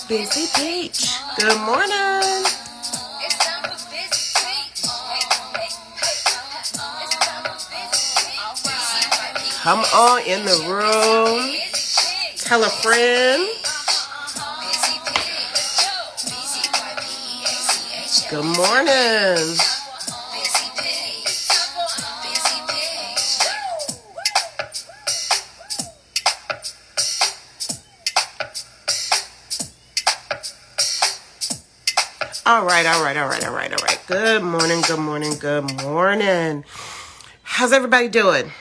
BzyPeach. Good morning. Come on in the room. Tell a friend. Good morning. All right. Good morning. How's everybody doing?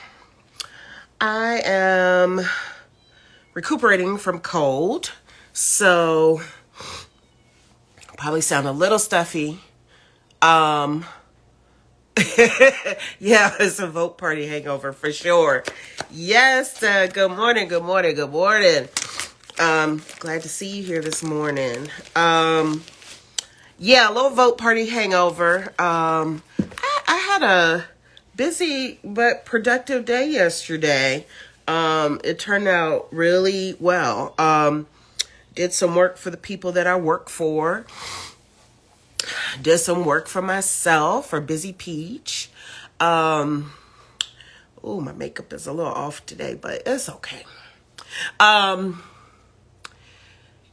I am recuperating from cold, so probably sound a little stuffy. Yeah, it's a vote party hangover for sure. Yes, good morning. Glad to see you here this morning. Yeah, a little vote party hangover. I had a busy but productive day yesterday. It turned out really well. Did some work for the people that I work for. Did some work for myself for BzyPeach. Oh, my makeup is a little off today, but it's okay.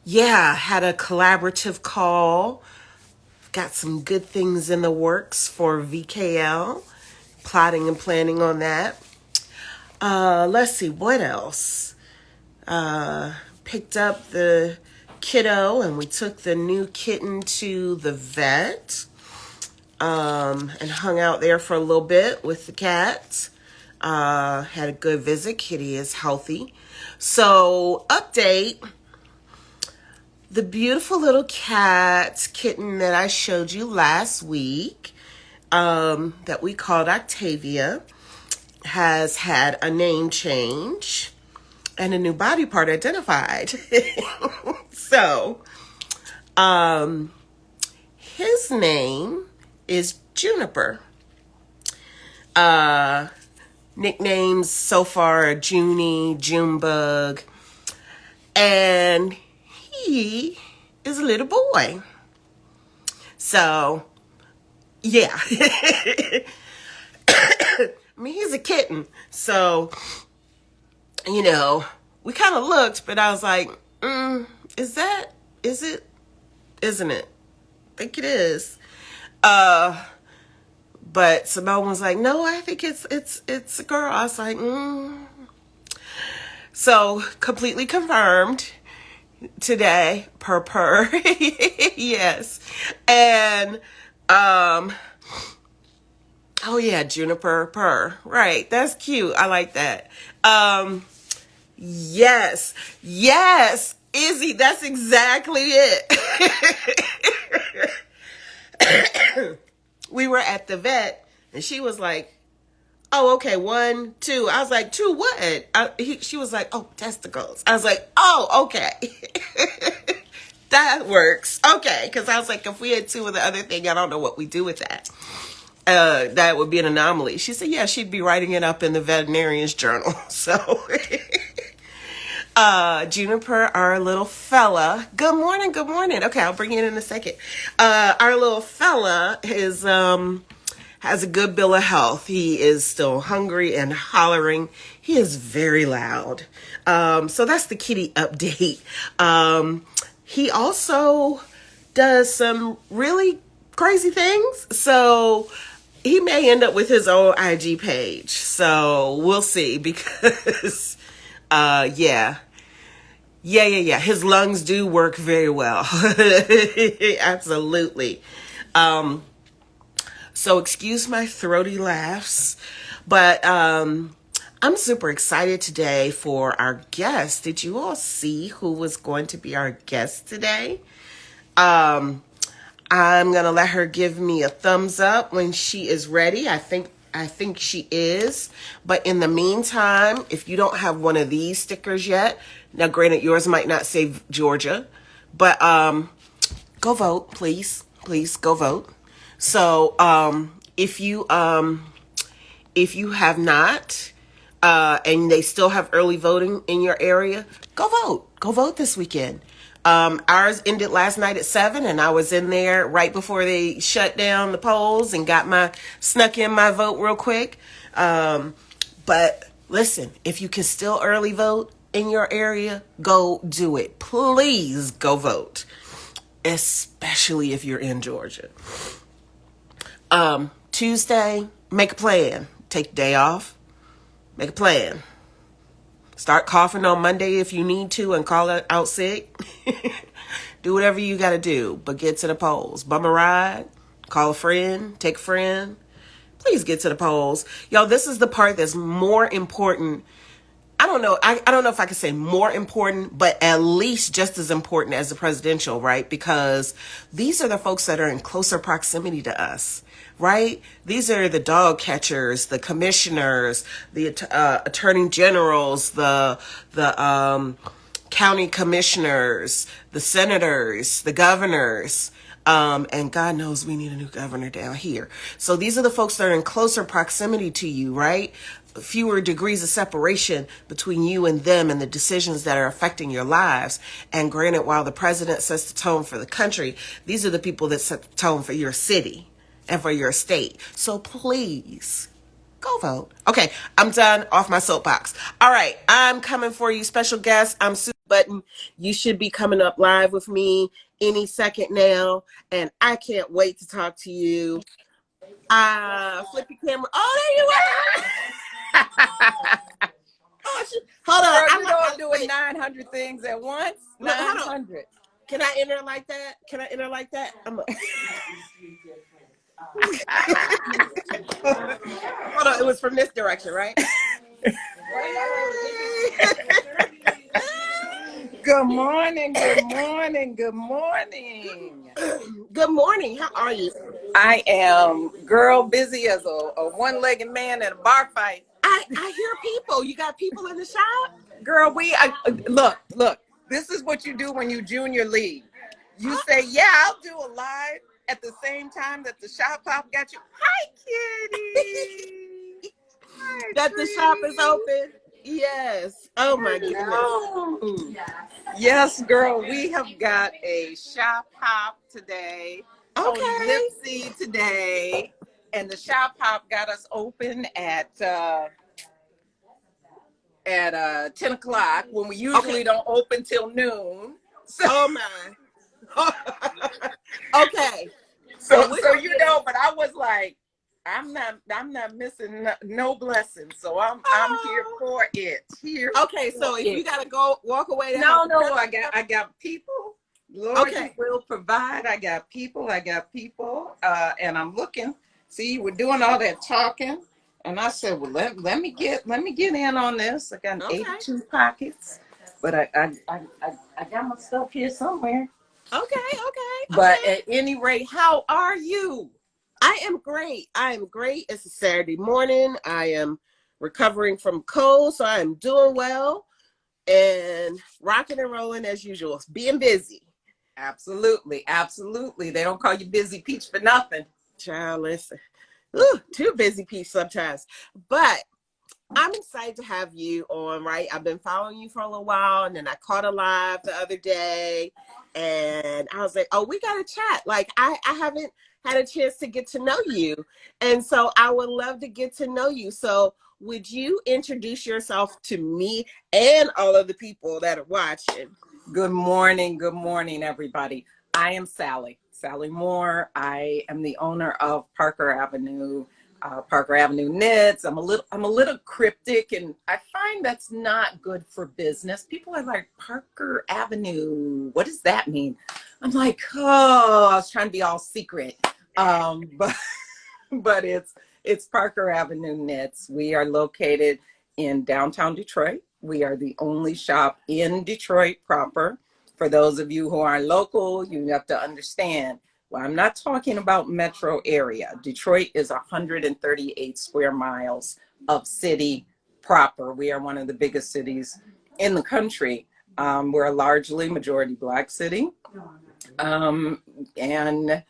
Yeah, had a collaborative call. Got some good things in the works for VKL. Plotting and planning on that. Let's see, what else? Picked up the kiddo and we took the new kitten to the vet. And hung out there for a little bit with the cat. Had a good visit. Kitty is healthy. So, update. The beautiful little kitten that I showed you last week, that we called Octavia, has had a name change and a new body part identified. So, his name is Juniper. Nicknames so far are Junie, Junebug, and he is a little boy. So, yeah. I mean, he's a kitten. So, you know, we kind of looked, but I was like, is it? Isn't it? I think it is. But Simone was like, no, I think it's a girl. I was like, So, completely confirmed today, purr. Yes. And, oh yeah, Juniper purr. Right. That's cute. I like that. Yes. Izzy, that's exactly it. We were at the vet and she was like, oh, okay, 1, 2. I was like, 2 what? She was like, oh, testicles. I was like, oh, okay. That works. Okay, because I was like, if we had 2 of the other thing, I don't know what we do with that. That would be an anomaly. She said, yeah, she'd be writing it up in the veterinarian's journal. So, Juniper, our little fella. Good morning. Okay, I'll bring you in a second. Our little fella is, has a good bill of health. He is still hungry and hollering. He is very loud. So that's the kitty update. He also does some really crazy things. So he may end up with his own IG page. So we'll see because, yeah. His lungs do work very well. Absolutely. So excuse my throaty laughs, but I'm super excited today for our guest. Did you all see who was going to be our guest today? I'm going to let her give me a thumbs up when she is ready. I think she is. But in the meantime, if you don't have one of these stickers yet, now granted yours might not say Georgia, but go vote, please. Please go vote. So if you have not, and they still have early voting in your area, go vote this weekend. Ours ended last night at 7, and I was in there right before they shut down the polls and snuck in my vote real quick. But listen, if you can still early vote in your area, go do it. Please go vote, especially if you're in Georgia. Tuesday, make a plan. Take a day off. Make a plan. Start coughing on Monday if you need to and call it out sick. Do whatever you got to do, but get to the polls. Bum a ride, call a friend, take a friend. Please get to the polls. Y'all, this is the part that's more important. I don't know. I don't know if I could say more important, but at least just as important as the presidential, right? Because these are the folks that are in closer proximity to us, right? These are the dog catchers, the commissioners, the attorney generals, the county commissioners, the senators, the governors. And God knows we need a new governor down here. So these are the folks that are in closer proximity to you, right? Fewer degrees of separation between you and them and the decisions that are affecting your lives. And granted, while the president sets the tone for the country, these are the people that set the tone for your city and for your state. So please, go vote. Okay, I'm done off my soapbox. All right, I'm coming for you, special guest. I'm Sue Button. You should be coming up live with me any second now, and I can't wait to talk to you. Flip your camera. Oh, there you are. Hold on. Girl, you don't do it 900 things at once. 900. Can I enter like that? Hold on. It was from this direction, right? Good morning. Good morning. Good morning. Good morning. How are you? I am, girl, busy as a one-legged man in a bar fight. I hear people. You got people in the shop? Girl, look. This is what you do when you junior league. You say, yeah, I'll do a live at the same time that the shop pop got you. Hi, kitty. Hi, that the shop is open. Yes. Oh my goodness. Yes, girl. We have got a shop hop today. Okay. Tony Lipsy today. And the shop hop got us open at 10 o'clock when we usually don't open till noon. So, oh my. Okay. So you know, but I was like, I'm not missing no blessings. So I'm here for it. Okay, so if you gotta go walk away, no, I got people. Lord, okay. You will provide. I got people, and I'm looking. See, we're doing all that talking, and I said, well, let me get in on this. I got 82 pockets, but I got my stuff here somewhere. Okay. But at any rate, how are you? I am great. It's a Saturday morning. I am recovering from cold, so I am doing well and rocking and rolling as usual. Being busy. Absolutely. They don't call you BzyPeach for nothing. Child, listen. Ooh, too BzyPeach sometimes. But I'm excited to have you on, right? I've been following you for a little while, and then I caught a live the other day, and I was like, oh, we got to chat. Like, I haven't had a chance to get to know you, and so I would love to get to know you. So would you introduce yourself to me and all of the people that are watching? Good morning, everybody. I am Sally Moore. I am the owner of Parker Avenue Knits. I'm a little cryptic, and I find that's not good for business. People are like, Parker Avenue, what does that mean? I'm like, oh, I was trying to be all secret. But it's Parker Avenue Knits. We are located in downtown Detroit. We are the only shop in Detroit proper. For those of you who are local, you have to understand. Well, I'm not talking about metro area. Detroit is 138 square miles of city proper. We are one of the biggest cities in the country. We're a largely majority Black city. And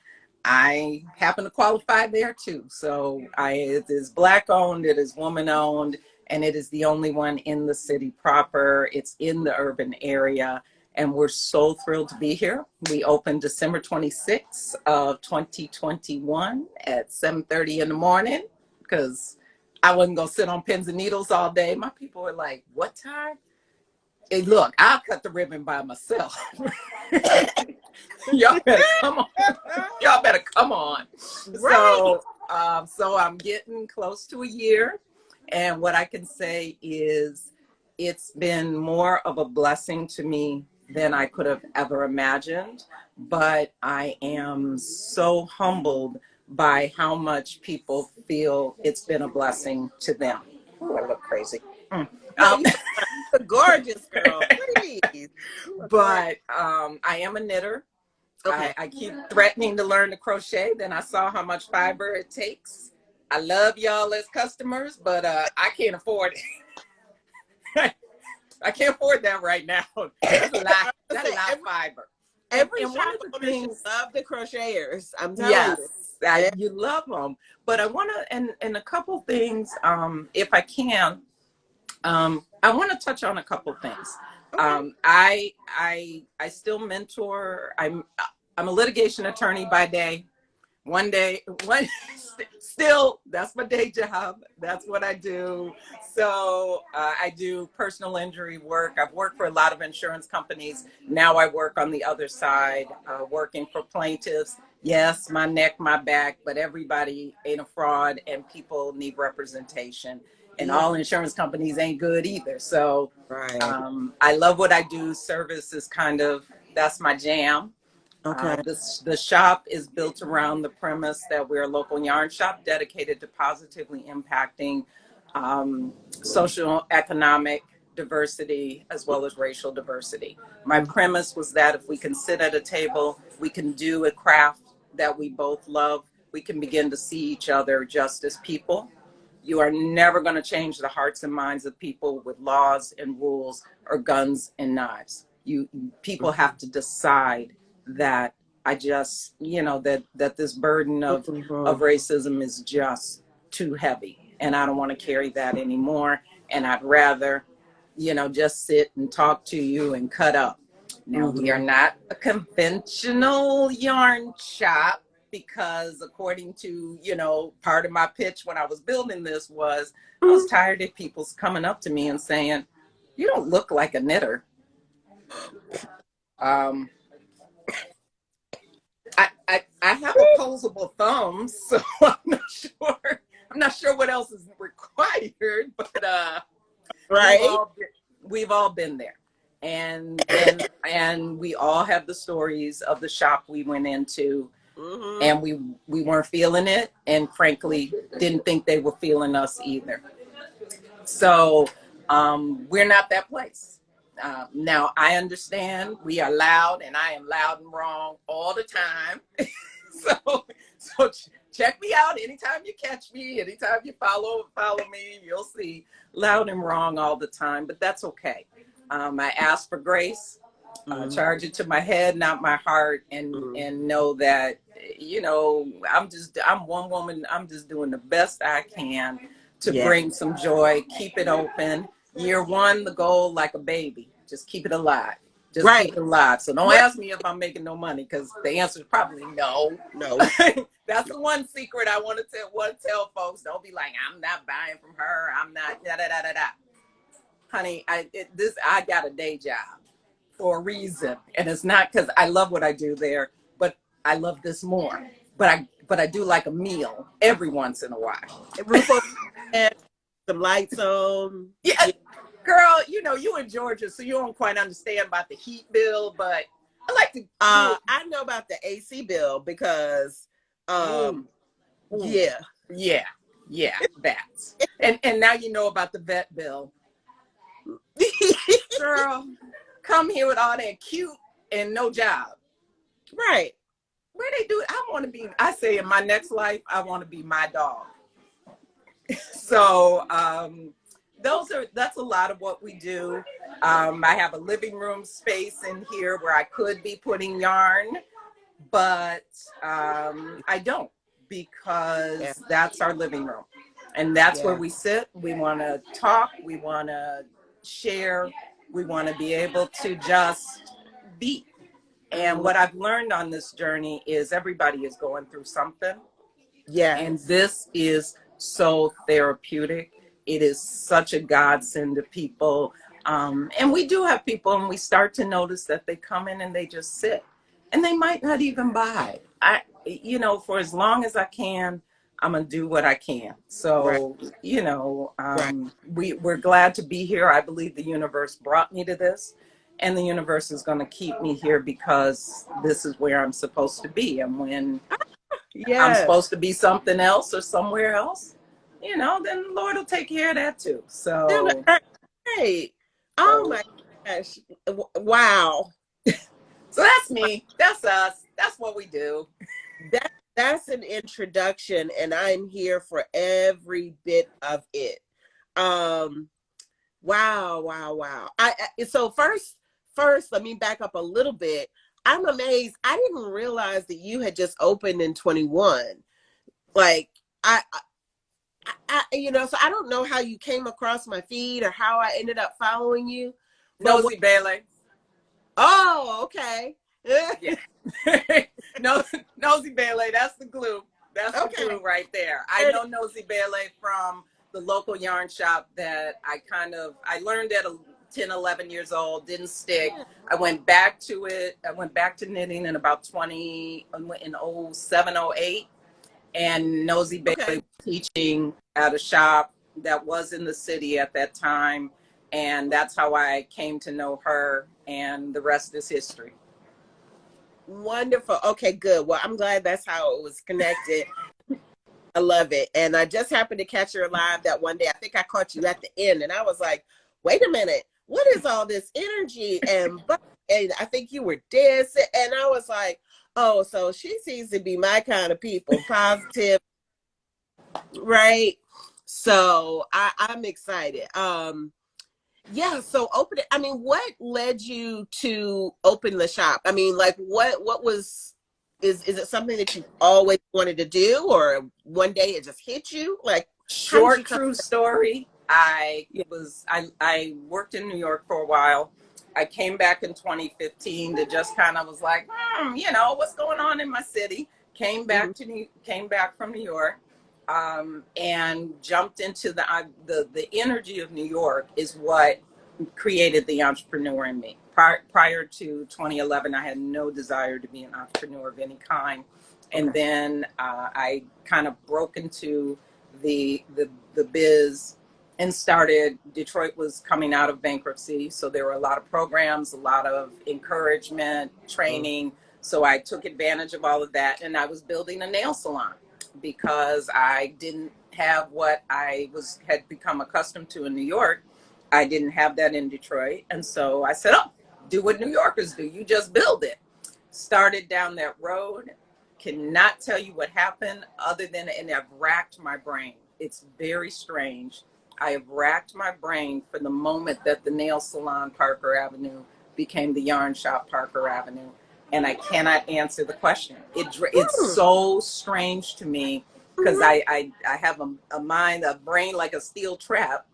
I happen to qualify there too. So it is Black owned, it is woman owned, and it is the only one in the city proper. It's in the urban area. and we're so thrilled to be here. We opened December 26th of 2021 at 7:30 in the morning because I wasn't going to sit on pins and needles all day. My people were like, what time? Hey, look, I'll cut the ribbon by myself. Y'all better come on. Y'all better come on. Right. So I'm getting close to a year. And what I can say is it's been more of a blessing to me than I could have ever imagined. But I am so humbled by how much people feel it's been a blessing to them. Oh, I look crazy. No, you look gorgeous, girl. Please. But I am a knitter. Okay. I keep threatening to learn to crochet. Then I saw how much fiber it takes. I love y'all as customers, but I can't afford it. I can't afford that right now. That's a lot. That's a lot of fiber. Every And one shop of the owner should things, love the crocheters. I'm telling you. yes, Yeah. you love them. But I want to, and a couple things, if I can, I want to touch on a couple things. Okay. I still mentor. I'm a litigation attorney by day. One day, still, that's my day job. That's what I do. So I do personal injury work. I've worked for a lot of insurance companies. Now I work on the other side, working for plaintiffs. Yes, my neck, my back, but everybody ain't a fraud and people need representation. And Yeah. all insurance companies ain't good either. So Right. I love what I do. Service is kind of, that's my jam. Okay. The shop is built around the premise that we're a local yarn shop dedicated to positively impacting social economic diversity as well as racial diversity. My premise was that if we can sit at a table, we can do a craft that we both love, we can begin to see each other just as people. You are never going to change the hearts and minds of people with laws and rules or guns and knives. People have to decide that that this burden of Mhm. racism is just too heavy, and I don't want to carry that anymore. And I'd rather, just sit and talk to you and cut up. Now we are Mhm. not a conventional yarn shop because according to, part of my pitch when I was building this was I was tired of people coming up to me and saying, you don't look like a knitter. Um, I have opposable thumbs, so I'm not sure. I'm not sure what else is required, but we've Right. all been, we've all been there, and we all have the stories of the shop we went into, Mhm. and we weren't feeling it, and frankly, didn't think they were feeling us either. So we're not that place. Now I understand we are loud, and I am loud and wrong all the time. so check me out anytime you catch me, anytime you follow me, you'll see loud and wrong all the time, but that's okay. I ask for grace, Mhm. charge it to my head, not my heart, Mhm. and know that I'm one woman. I'm just doing the best I can to Yeah. bring some joy, keep it open. Year one, the goal, like a baby, just keep it alive. Just keep Right. it alive. So don't Right. ask me if I'm making no money because the answer is probably no. No. That's the one secret I want to tell folks. Don't be like, I'm not buying from her. I'm not da da da da da. Honey, I got a day job for a reason, and it's not because I love what I do there, but I love this more. But I do like a meal every once in a while. A roof over your head, some lights on. Yeah, Yeah. girl, you in Georgia, so you don't quite understand about the heat bill, but I like to do it. I know about the AC bill because, Ooh, ooh, yeah. yeah, yeah, that's and now you know about the vet bill. Girl, come here with all that cute and no job. Right. Where they do it? I say in my next life, I want to be my dog. So that's a lot of what we do. I have a living room space in here where I could be putting yarn, but I don't Yeah. because that's our living room. And that's where Yeah. we sit. We want to talk. We want to share. We want to be able to just beat. And what I've learned on this journey is everybody is going through something. And Yes. this is so therapeutic. It is such a godsend to people. And we do have people, and we start to notice that they come in and they just sit, and they might not even buy. For as long as I can, I'm gonna do what I can. Right. So, Right. we're glad to be here. I believe the universe brought me to this, and the universe is going to keep me here because this is where I'm supposed to be. And when I'm Yes. supposed to be something else or somewhere else, then the Lord will take care of that too. Right. Oh So, my gosh. Wow. so that's me. That's us. That's what we do. That's an introduction, and I'm here for every bit of it. Um, wow, wow, wow. So first, let me back up a little bit. I'm amazed. I didn't realize that you had just opened in 21. Like so I don't know how you came across my feed or how I ended up following you. But Nosy Bailey. oh, okay. Yeah. No, Nosy Bailey. That's the glue. That's the Okay. glue right there. I know Nosy Bailey from the local yarn shop that I learned at 10, 11 years old, didn't stick. I went back to it. I went back to knitting in about 07, 08. And Nosy Bailey Okay. was teaching at a shop that was in the city at that time. And that's how I came to know her, and the rest is history. Wonderful. Okay, good. Well, I'm glad that's how it was connected. I love it. And I just happened to catch her live that one day. I think I caught you at the end, and I was like, wait a minute, what is all this energy? And I think you were dancing, and I was like, oh, so she seems to be my kind of people, positive, right? So I'm excited. Yeah, so open it. I mean, what led you to open the shop? I mean, like what was is it something that you always wanted to do, or one day it just hit you? Like, how did you Short, come? true story. Yeah. I worked in New York for a while. I came back in 2015 to just kind of was like, what's going on in my city. Mhm. Came back from New York, and jumped into the energy of New York is what created the entrepreneur in me. Prior to 2011, I had no desire to be an entrepreneur of any kind, and Okay. then I kind of broke into the biz and started. Detroit was coming out of bankruptcy, so there were a lot of programs, a lot of encouragement, Mm. training. So I took advantage of all of that, and I was building a nail salon because I didn't have what had become accustomed to in New York. I didn't have that in Detroit, and so I said, "Oh, do what New Yorkers do. You just build it." Started down that road. Cannot tell you what happened other than, and I've racked my brain. It's very strange. I have racked my brain for the moment that the nail salon Parker Avenue became the yarn shop Parker Avenue, and I cannot answer the question. It's Mm. so strange to me because Mhm. I have a mind, a brain like a steel trap,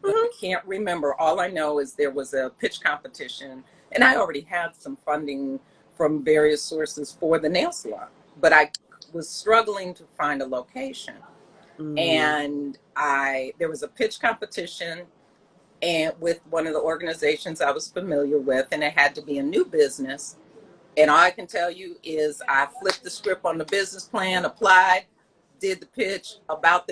but I Mhm. can't remember. All I know is there was a pitch competition, and I already had some funding from various sources for the nail salon, but I was struggling to find a location. Mm. And there was a pitch competition and with one of the organizations I was familiar with, and it had to be a new business. And all I can tell you is I flipped the script on the business plan, applied, did the pitch about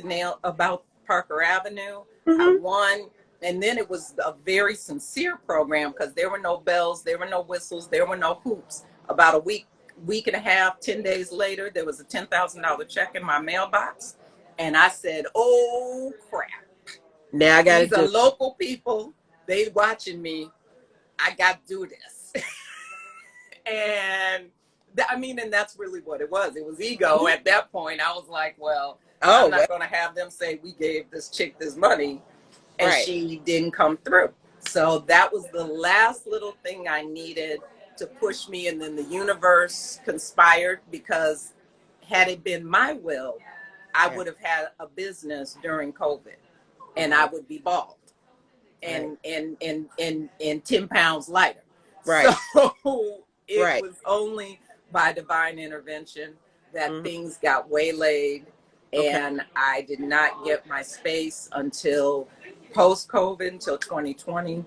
Parker Avenue. I Mhm. won. And then it was a very sincere program because there were no bells, there were no whistles, there were no hoops. About a week and a half, 10 days later, there was a $10,000 check in my mailbox. And I said, oh crap. Now I got to These are do. local people. They watching me. I got to do this. And and that's really what it was. It was ego. Mhm. At that point, I was like, well, I'm Oh, well, not going to have them say we gave this chick this money and right. she didn't come through. So that was the last little thing I needed to push me. And then the universe conspired because had it been my will, I Yeah. would have had a business during COVID and I Right. would be bald Right. and 10 pounds lighter. Right. So it Right. was only by divine intervention that Mhm. things got waylaid, Okay. and I did not get my space until post COVID, until 2020,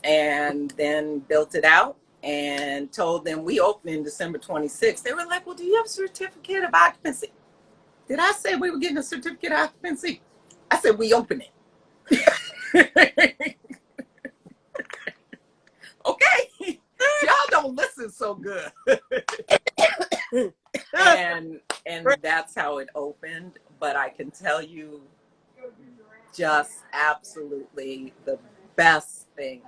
and then built it out and told them we opened in December 26th. They were like, well, do you have a certificate of occupancy? Did I say we were getting a certificate of occupancy? I said, we open it. Okay. Y'all don't listen so good. and Right. that's how it opened. But I can tell you, just absolutely the best thing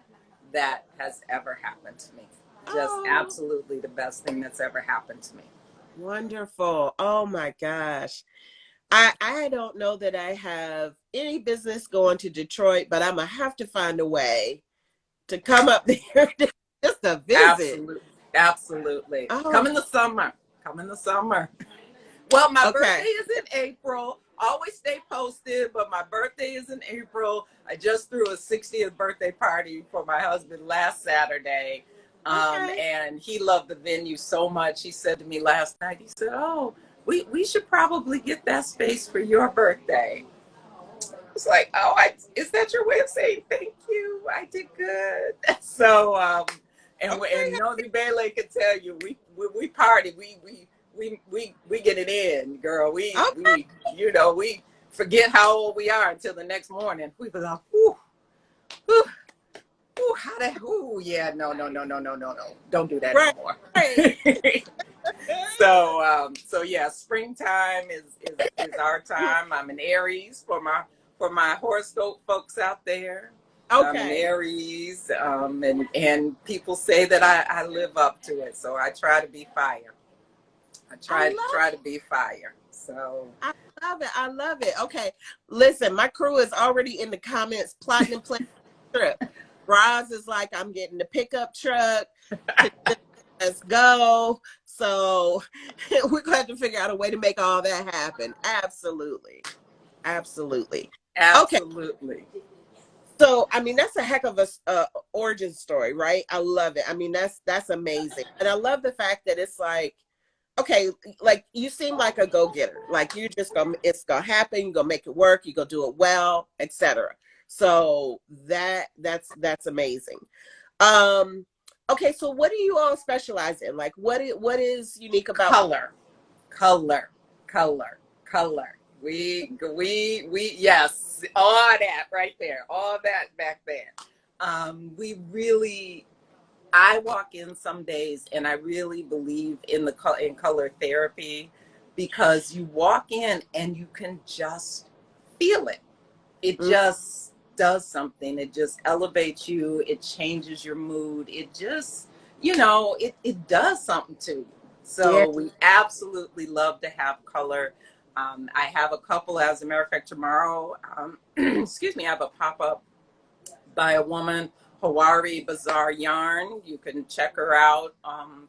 that has ever happened to me. Just Oh, absolutely the best thing that's ever happened to me. wonderful. Oh my gosh. I don't know that I have any business going to Detroit, but I'm gonna have to find a way to come up there just to visit. Absolutely. Absolutely. Oh, Come in the summer. Come in the summer. Well, my birthday okay. is in April. Always stay posted, but my birthday is in April. I just threw a 60th birthday party for my husband last Saturday. Okay. And he loved the venue so much. He said to me last night, he said, oh, we should probably get that space for your birthday. It's like, oh, is that your way of saying thank you? I did good. So, and Okay. Nosy Bailey can tell you, we party, we get it in, girl. Okay. We forget how old we are until the next morning. We be like, whoo, whoo, whoo, how that, whoo, yeah, no, don't do that Right. anymore. Right. So yeah, springtime is our time. I'm an Aries for my horoscope folks out there. I'm an Okay. Aries, and people say that I live up to it. So I try to be fire. I I love try to be fire. So I love it. I love it. Okay. Listen, my crew is already in the comments plotting and planning the trip. Roz is like, I'm getting the pickup truck to let's go. So we're going to have to figure out a way to make all that happen. Absolutely. Absolutely. Okay. absolutely. So, I mean, that's a heck of a origin story, right? I love it. I mean, that's amazing. And I love the fact that it's like, okay, like you seem like a go-getter. Like you just gonna it's gonna happen, you're gonna make it work, you're gonna do it well, etc. So that's amazing. Um, okay, so what do you all specialize in? Like what is unique about Color, color, color, color. Yes, all that right there, all that back there. We really, I walk in some days and I really believe in in color therapy, because you walk in and you can just feel it. It mm, just does something. It just elevates you. It changes your mood. It just, it does something to you. yeah, So we absolutely love to have color. I have a couple, as a matter of fact, tomorrow, excuse me, I have a pop up by a woman, Hawari Bazaar Yarn. You can check her out,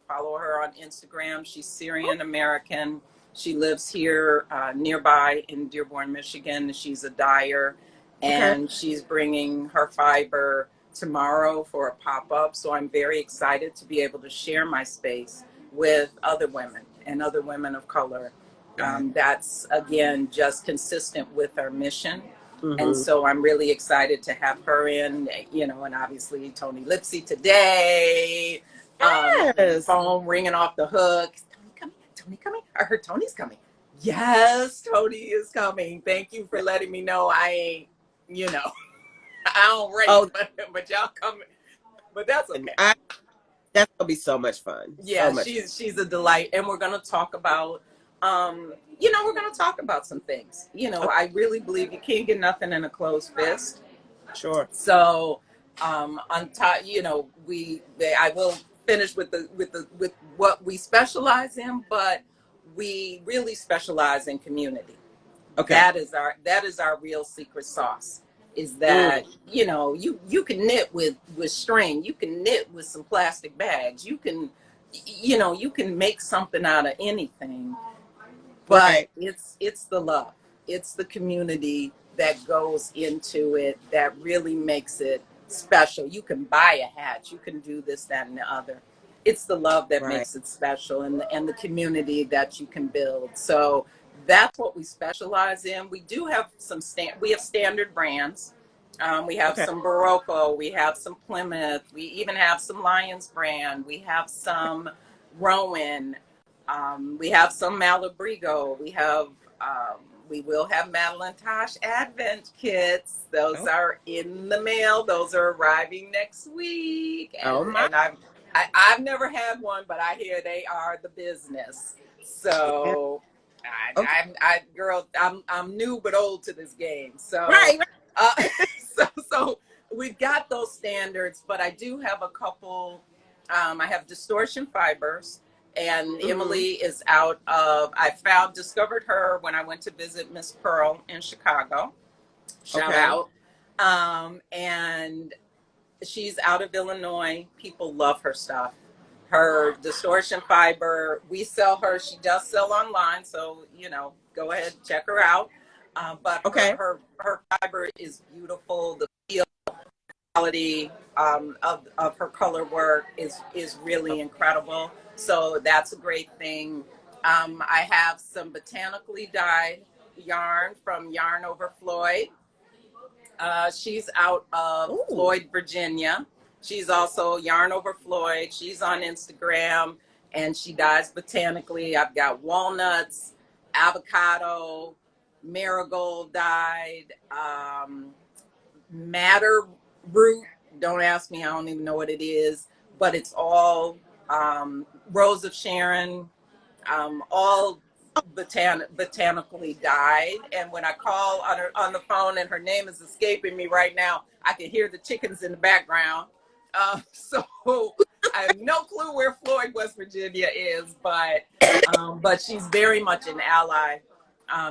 follow her on Instagram. She's Syrian American. She lives here nearby in Dearborn, Michigan. She's a dyer, okay. and she's bringing her fiber tomorrow for a pop up. So I'm very excited to be able to share my space with other women and other women of color. That's, again, just consistent with our mission. And Mm-hmm. so I'm really excited to have her in, and obviously Tony Lipsy today. Yes. Phone ringing off the hook. Is Tony coming? Tony coming? I heard Tony's coming. Yes, Tony is coming. Thank you for letting me know. I ain't, I don't race, Oh, but y'all coming. But that's okay. that's gonna be so much fun. So Yeah, much. she's a delight, and we're going to talk about we're going to talk about some things. Okay, I really believe you can't get nothing in a closed fist. sure. So on top, I will finish with what we specialize in, but we really specialize in community. Okay. That is our real secret sauce. Is Mm, that, you can knit with string, you can knit with some plastic bags, you can make something out of anything, but right. it's the love, it's the community that goes into it that really makes it special. You can buy a hat, you can do this, that, and the other. It's the love that Right. makes it special, and the community that you can build. So that's what we specialize in. We do have we have standard brands. We have Okay. some Barocco, we have some Plymouth, we even have some Lions brand, we have some Rowan, we have some Malabrigo, we will have Madeline Tosh Advent kits. Those Oh, are in the mail. Those are arriving next week. oh my. And I've never had one, but I hear they are the business. Yeah. So Okay. girl, I'm new but old to this game. So Right. uh, so we've got those standards, but I do have a couple. I have distortion fibers, and Mm-hmm. Emily is discovered her when I went to visit Miss Pearl in Chicago. Shout Okay. out. And she's out of Illinois. People love her stuff. Her distortion fiber, we sell her. She does sell online, so go ahead, check her out. But Okay. her fiber is beautiful. The feel quality of her color work is really incredible. So that's a great thing. I have some botanically dyed yarn from Yarn Over Floyd. She's out of Ooh. Floyd, Virginia. She's also Yarn Over Floyd. She's on Instagram, and she dyes botanically. I've got walnuts, avocado, marigold dyed, madder root. Don't ask me, I don't even know what it is, but it's all Rose of Sharon, all botanically dyed. And when I call on the phone and her name is escaping me right now, I can hear the chickens in the background. So I have no clue where Floyd, West Virginia is, but she's very much an ally.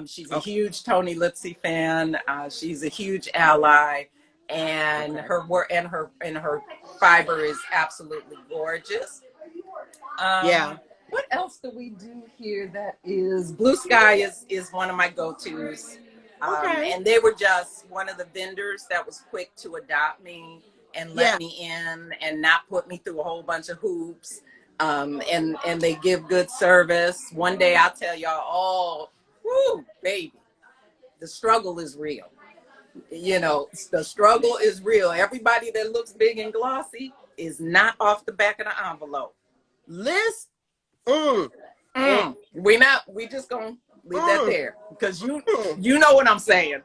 She's a Okay. huge Tony Lipsy fan. She's a huge ally, and Okay. her fiber is absolutely gorgeous. Yeah. What else do we do here that is Blue Sky is one of my go-tos. Okay. And they were just one of the vendors that was quick to adopt me and let Yeah. me in and not put me through a whole bunch of hoops. And they give good service. One day I'll tell y'all all, whoo, baby, the struggle is real. The struggle is real. Everybody that looks big and glossy is not off the back of the envelope. List. Mm. Mm. We just gonna leave that Mm. there because Mm. you know what I'm saying.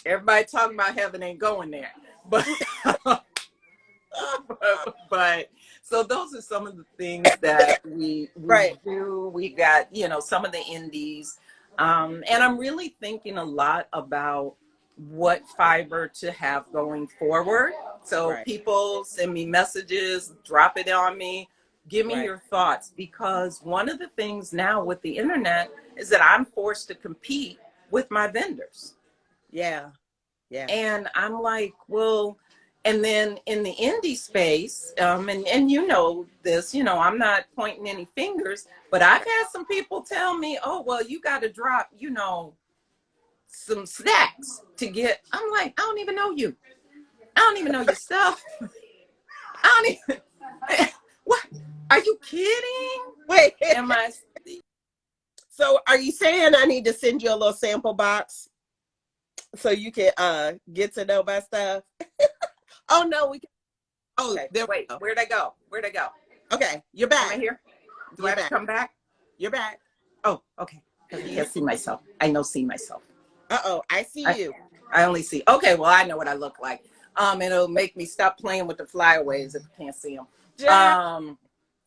Everybody talking about heaven ain't going there, but but so those are some of the things that we Right. do. We got some of the indies, and I'm really thinking a lot about what fiber to have going forward. So Right. people send me messages, drop it on me, give me Right. your thoughts, because one of the things now with the internet is that I'm forced to compete with my vendors. Yeah. Yeah. And I'm like, well, and then in the indie space, and this, I'm not pointing any fingers, but I've had some people tell me, oh, well, you got to drop, some snacks to get. I'm like, I don't even know you. I don't even know your stuff. I don't even, what? Are you kidding? Wait. Am I? So are you saying I need to send you a little sample box so you can get to know my stuff? Oh no, we can. Oh, Okay, there we wait, go. where'd I go? Where'd I go? Okay, you're Am I back. here? Do I You're have to back. come back? You're back. Oh, okay. I can't see myself. I know see myself. Uh-oh, I see you. I only see. Okay, well, I know what I look like. And it'll make me stop playing with the flyaways if I can't see them. Yeah.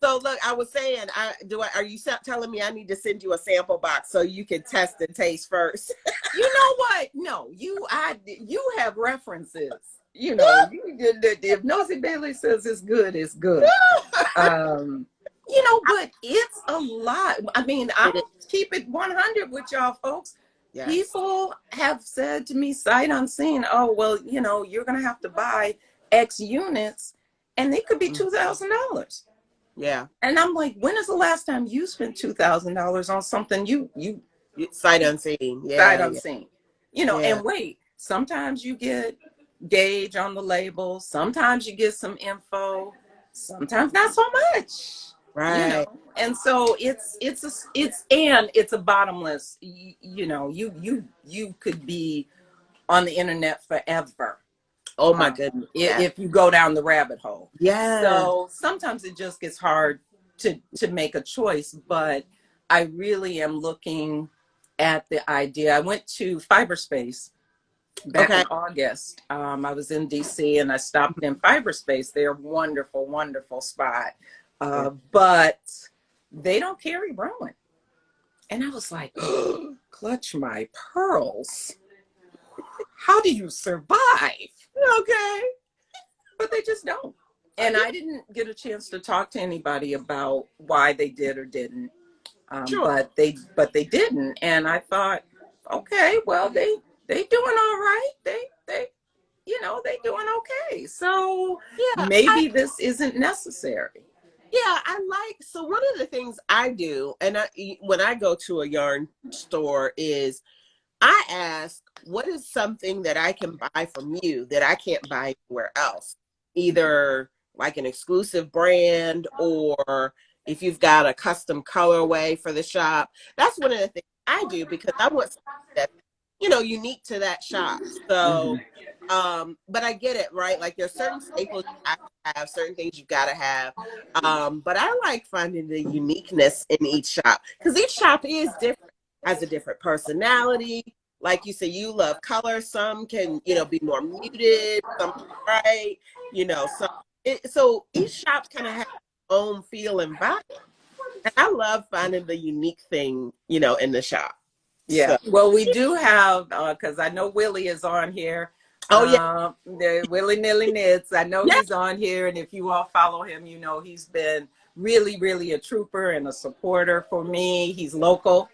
So look, I was saying, are you telling me I need to send you a sample box so you can test and taste first? You know what? No, you have references. If Nosy Bailey says it's good, it's good. But it's a lot. I mean, I'll keep it 100 with y'all folks. Yes. People have said to me sight unseen, oh, well, you're going to have to buy X units, and they could be $2,000. Yeah. And I'm like, when is the last time you spent $2,000 on something you sight unseen? Yeah. Sight unseen. Yeah. And wait, sometimes you get gauge on the label. Sometimes you get some info, sometimes not so much, you know. Right. And so it's a bottomless, you know, you could be on the internet forever, Oh my goodness. Yes. if you go down the rabbit hole. Yes. So sometimes it just gets hard to make a choice, but I really am looking at the idea. I went to Cyberspace back Okay. in August. I was in DC and I stopped in Cyberspace. They're a wonderful, wonderful spot. Yeah. But they don't carry Rowan. And I was like, clutch my pearls. How do you survive? Okay. But they just don't. And I didn't get a chance to talk to anybody about why they did or didn't. Sure. But they didn't. And I thought, okay, well they doing all right. They you know, they doing okay. So Yeah. maybe this isn't necessary. Yeah, I like, so one of the things I do, and when I go to a yarn store, is I ask, what is something that I can buy from you that I can't buy anywhere else? Either like an exclusive brand, or if you've got a custom colorway for the shop. That's one of the things I do, because I want something that's, unique to that shop. So, Mhm. but I get it, right? Like there's certain staples you have to have, certain things you've got to have. But I like finding the uniqueness in each shop, because each shop is different, has a different personality. Like you say, you love color. Some can, be more muted, some bright, so each shop kind of has its own feel and vibe. And I love finding the unique thing, in the shop. Yeah. So, Well, we do have, because I know Willie is on here. oh yeah, The Willie Nilly Knits. I know yeah, he's on here, and if you all follow him, you know he's been really, really a trooper and a supporter for me. He's local.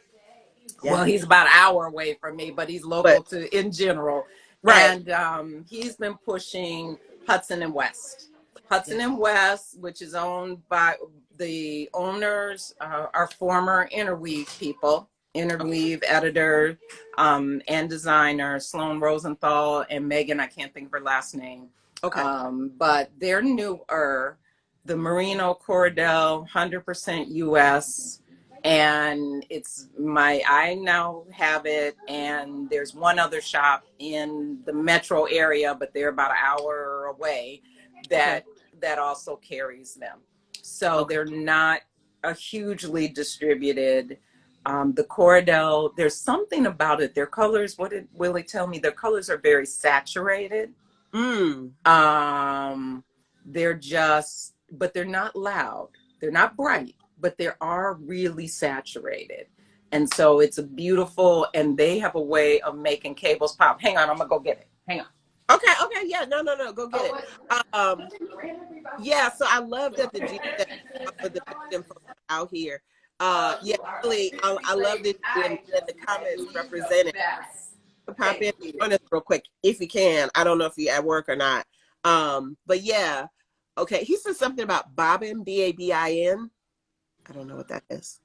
yeah. Well, he's about an hour away from me, but he's local But to in general. right, And he's been pushing Hudson and West. yeah, Hudson and West, which is owned by the owners, are former Interweave people, okay, Interweave editor and designer, Sloan Rosenthal and Megan, I can't think of her last name. okay, But they're newer, the Merino Cordell, 100% US, and I now have it, and there's one other shop in the metro area, but they're about an hour away, okay, that also carries them. So okay. they're not a hugely distributed. The Cordell, there's something about it, their colors, what did Willie tell me, their colors are very saturated. Mm, um but they're not loud, they're not bright, but they are really saturated. And so it's a beautiful, and they have a way of making cables pop. Hang on, I'm gonna go get it. Hang on. okay, okay, yeah, no, no, no, go get it. Um, yeah, so I love that the G that for the victim folks out here. Yeah, really, I love that you in the comments represented. Pop in on this real quick if you can. I don't know if you're at work or not. But yeah, okay. He said something about bobbin, Babin. I don't know what that is.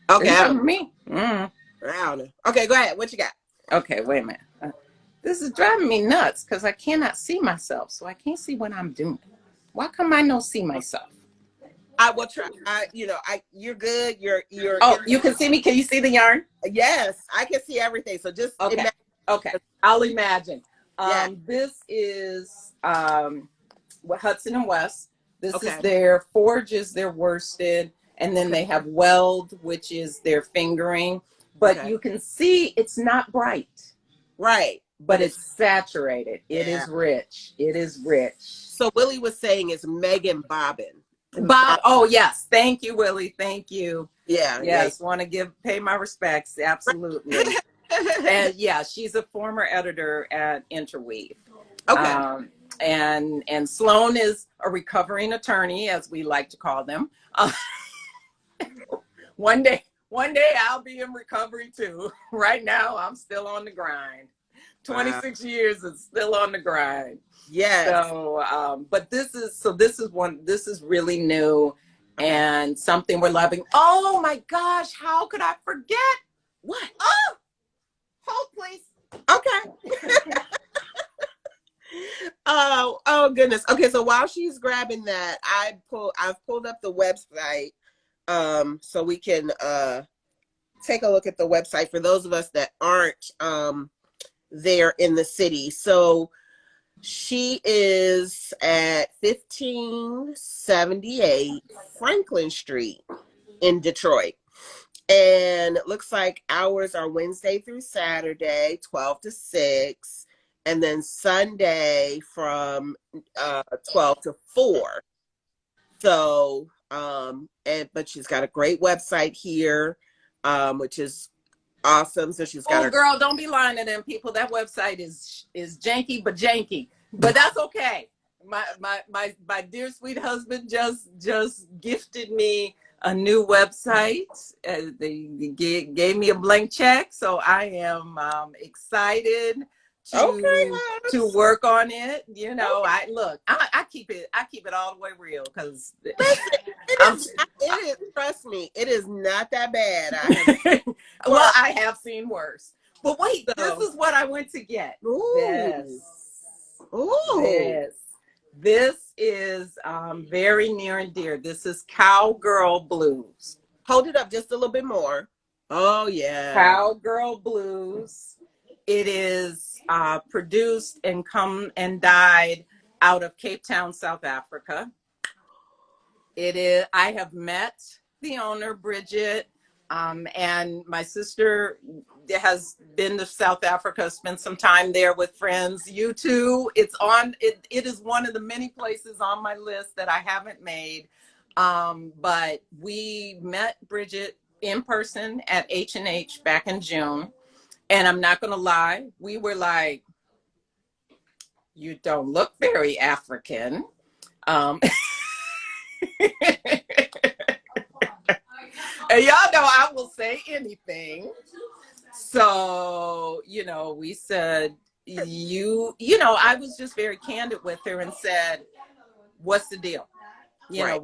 Are Okay, you talking to me? Mm. I don't know. Okay, go ahead. What you got? Okay, wait a minute. This is driving me nuts because I cannot see myself, so I can't see what I'm doing. Why come I don't see myself? I will try. You're good. You're Oh, in. you can see me. Can you see the yarn? Yes, I can see everything. So just Okay. imagine. Okay. I'll imagine. Yeah. This is Hudson and West. This is Okay. their forges, their worsted, and then Okay. they have weld, which is their fingering. But Okay. you can see it's not bright, Right. but But it's it's saturated. It yeah. is rich. It is rich. So Willie was saying it's Megan Bobbin. Bob, oh yes, thank you, Willie. Thank you. Yeah. Yeah. Yes, want to pay my respects. Absolutely. Right. And yeah, she's a former editor at Interweave. Okay. Um, and Sloan is a recovering attorney, as we like to call them. One day I'll be in recovery too. Right now, I'm still on the grind. 26 years and still on the grind. Yes. So, but this is really new Okay. and something we're loving. Oh my gosh, how could I forget? What? Oh, hold please. Okay. Oh goodness. Okay, so while she's grabbing that, I've pulled up the website so we can take a look at the website for those of us that aren't there in the city. So she is at 1578 Franklin Street in Detroit. And it looks like hours are Wednesday through Saturday, 12 to 6, and then Sunday from 12 to 4. So, but she's got a great website here, which is awesome. So she's got Oh, her. girl, don't be lying to them people. That website is janky, but that's okay. My dear sweet husband just gifted me a new website. They gave me a blank check, so I am excited Okay, to Hobbs. work on it. You know, Okay. I keep it all the way real because Listen, I'm. it is, trust me, it is not that bad. I have Well, worked. I have seen worse. But wait, this So, is what I went to get. ooh, This, ooh. this, this is very near and dear. This is Cowgirl Blues. Hold it up just a little bit more. Oh, yeah. Cowgirl Blues. It is produced and come and died out of Cape Town, South Africa. It is. I have met the owner, Bridget, and my sister has been to South Africa, spent some time there with friends. You too. It's on. It is one of the many places on my list that I haven't made. But we met Bridget in person at H&H back in June, and I'm not going to lie, we were like, "You don't look very African." Um, And y'all know I will say anything. So, we said, I was just very candid with her and said, what's the deal? Right.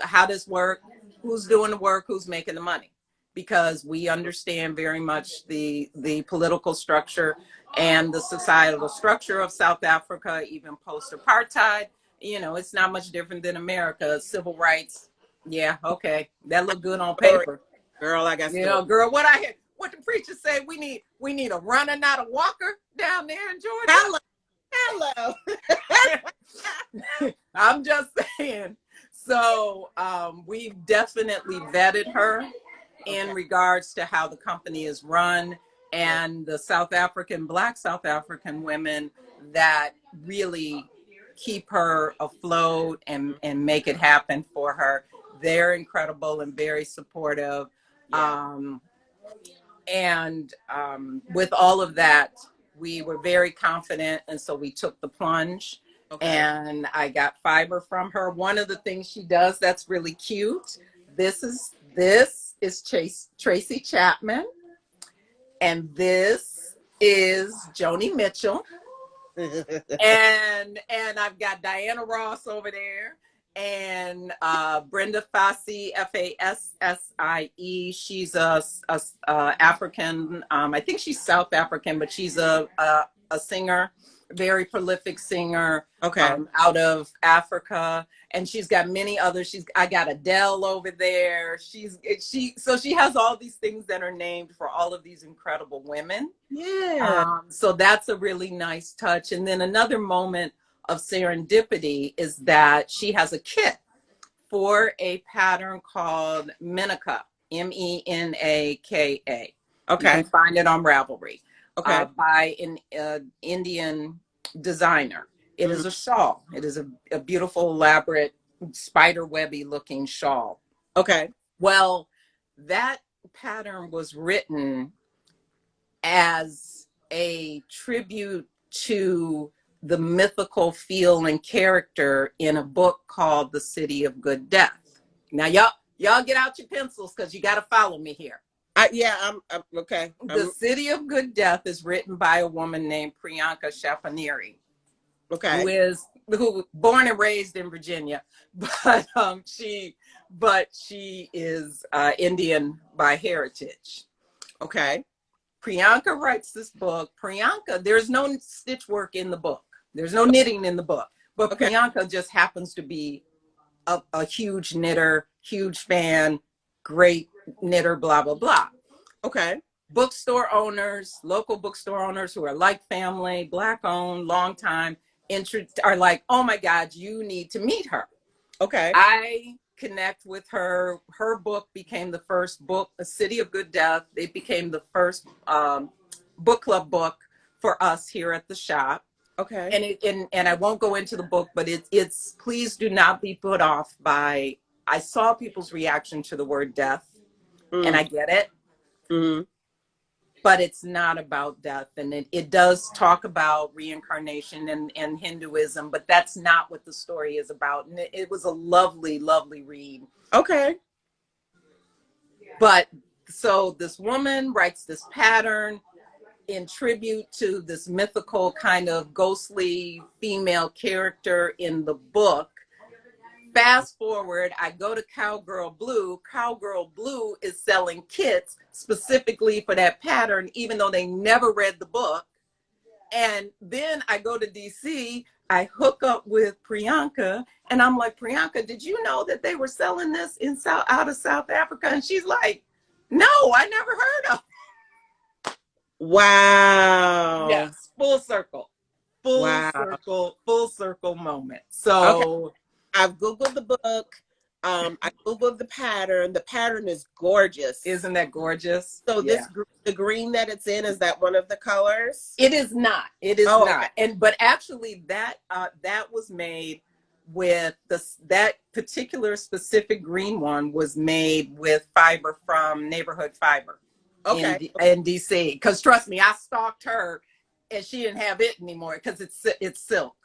How does work? Who's doing the work? Who's making the money? Because we understand very much the political structure and the societal structure of South Africa, even post-apartheid. It's not much different than America. Civil rights, yeah, okay, that looked good on Story. paper. Girl, I got story. Girl, what the preacher say? We need a runner, not a walker, down there in Hello. Georgia. Hello. I'm just saying. So we've definitely vetted her in Okay. regards to how the company is run and the Black South African women that really keep her afloat and make it happen for her. They're incredible and very supportive. Yeah. And with all of that, we were very confident. And so we took the plunge Okay. and I got fiber from her. One of the things she does that's really cute. This is Tracy Chapman. And this is Joni Mitchell. And I've got Diana Ross over there and Brenda Fassie, Fassie. She's a African. I think she's South African, but she's a singer, very prolific singer Okay. out of Africa. And she's got many others. I got Adele over there. So she has all these things that are named for all of these incredible women. Yeah. So that's a really nice touch. And then another moment of serendipity is that she has a kit for a pattern called Menaka, Menaka. You Okay. can find it on Ravelry Okay. by an Indian designer. It Mhm. is a shawl. It is a beautiful, elaborate, spider webby looking shawl. Okay. Well, that pattern was written as a tribute to the mythical feel and character in a book called The City of Good Death. Now, y'all get out your pencils because you got to follow me here. I'm okay. The City of Good Death is written by a woman named Priyanka Chapaniri, Okay. who born and raised in Virginia, but she is Indian by heritage. Okay. Priyanka writes this book. Priyanka, there's no stitch work in the book. There's no knitting in the book. But Okay. Priyanka just happens to be a huge knitter, huge fan, great knitter, blah, blah, blah. Okay. Bookstore owners, local bookstore owners who are like family, Black owned, long time, are like, oh my God, you need to meet her. Okay. I connect with her. Her book became the first book, A City of Good Death. It became the first book club book for us here at the shop. Okay. And I won't go into the book, but it's please do not be put off by. I saw people's reaction to the word death, and I get it. Mm-hmm. But it's not about death, and it does talk about reincarnation and Hinduism, but that's not what the story is about. And it was a lovely, lovely read. Okay. But so this woman writes this pattern in tribute to this mythical kind of ghostly female character in the book. Fast forward, I go to Cowgirl Blue. Cowgirl Blue is selling kits specifically for that pattern, even though they never read the book. And then I go to DC, I hook up with Priyanka, and I'm like, Priyanka, did you know that they were selling this out of South Africa? And she's like, no, I never heard of it. Wow. Yes, full circle. Wow. Full circle moment. Okay. So I've Googled the book. I Googled the pattern. The pattern is gorgeous. isn't that gorgeous? So Yeah. the green that it's in, is that one of the colors? It is not. It is not. Okay. But actually that was made with that particular specific green one was made with fiber from Neighborhood Fiber in DC. Because trust me, I stalked her and she didn't have it anymore because it's silk.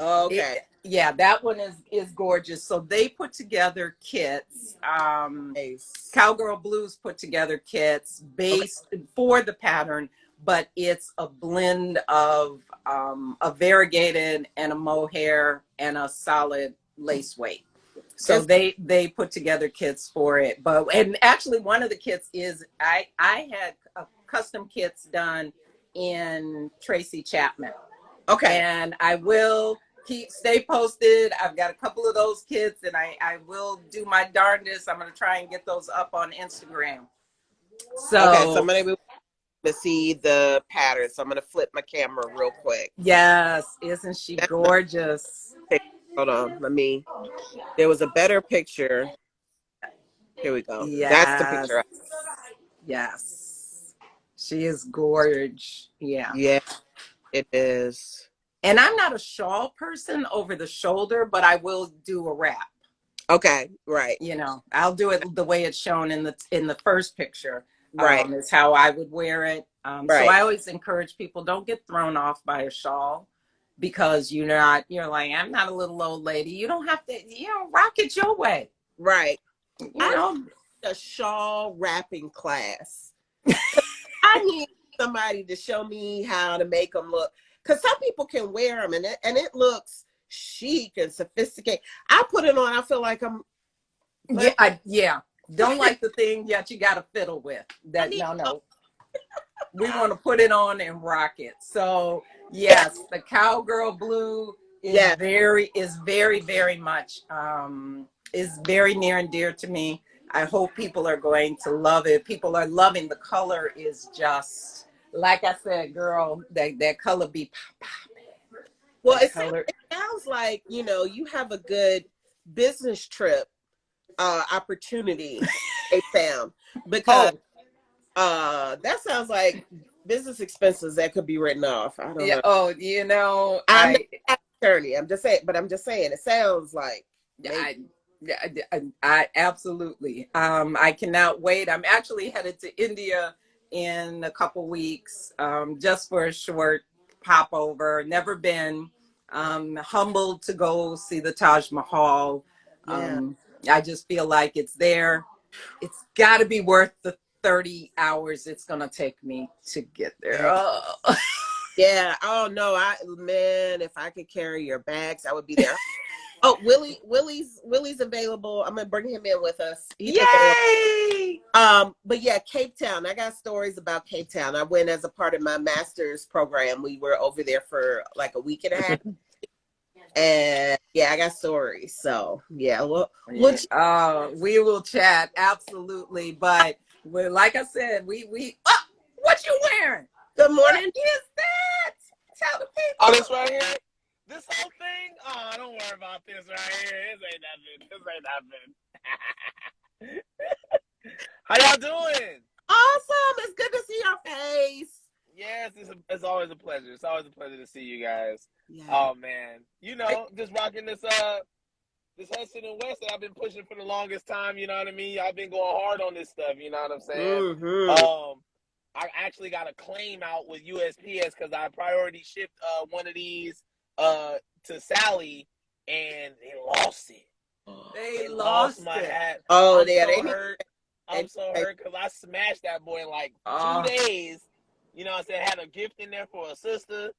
Okay. Yeah, that one is gorgeous. So they put together kits. Nice. Cowgirl Blues put together kits based for the pattern, but it's a blend of a variegated and a mohair and a solid lace weight. So they put together kits for it. And actually one of the kits is I had custom kits done in Tracy Chapman. Okay. And I will stay posted. I've got a couple of those kits, and I will do my darndest. I'm going to try and get those up on Instagram. So I'm going to see the pattern. So I'm going to flip my camera real quick. Yes, isn't she gorgeous? Hold on. There was a better picture. Here we go. Yes. That's the picture. Yes. She is gorgeous. Yeah. Yeah, it is. And I'm not a shawl person over the shoulder, but I will do a wrap. Okay, right. You know, I'll do it the way it's shown in the first picture. Right. Is how I would wear it. Right. So I always encourage people, don't get thrown off by a shawl because you're like, I'm not a little old lady. You don't have to, rock it your way. Right. I need a shawl wrapping class. I need somebody to show me how to make them look. Because some people can wear them and it looks chic and sophisticated. I put it on, I feel like I'm. Don't like the thing that you got to fiddle with. No. We want to put it on and rock it. So yes, the Cowgirl Blue is very, very much is very near and dear to me. I hope people are going to love it. People are loving the color. Is just like I said, girl, that color be popping. Well, it sounds like, you have a good business trip opportunity they found, because that sounds like business expenses that could be written off. I don't know. I'm not an attorney. I'm just saying it sounds like. I absolutely. I cannot wait. I'm actually headed to India in a couple weeks, just for a short pop over. Never been. Humbled to go see the Taj Mahal. I just feel like it's there. It's got to be worth the 30 hours it's gonna take me to get there. Yeah. Oh no, if I could carry your bags, I would be there. Oh, Willie's available. I'm gonna bring him in with us. He's available. Yay! But yeah, Cape Town. I got stories about Cape Town. I went as a part of my master's program. We were over there for like a week and a half. And yeah, I got stories. So yeah, We will chat absolutely. But like I said, what you wearing? good morning. What is that? Tell the people. Oh, this right here? This whole thing? Oh, don't worry about this right here. This ain't nothing. How y'all doing? Awesome. It's good to see your face. Yes, it's always a pleasure. It's always a pleasure to see you guys. Yeah. Oh man, just rocking this Hudson and West that I've been pushing for the longest time. You know what I mean? I've been going hard on this stuff. You know what I'm saying? Mm-hmm. I actually got a claim out with USPS because I priority shipped one of these to Sally, and they lost it. They lost my hat. Oh, I'm so hurt because I smashed that boy in like 2 days. You know what I'm saying? I had a gift in there for a sister,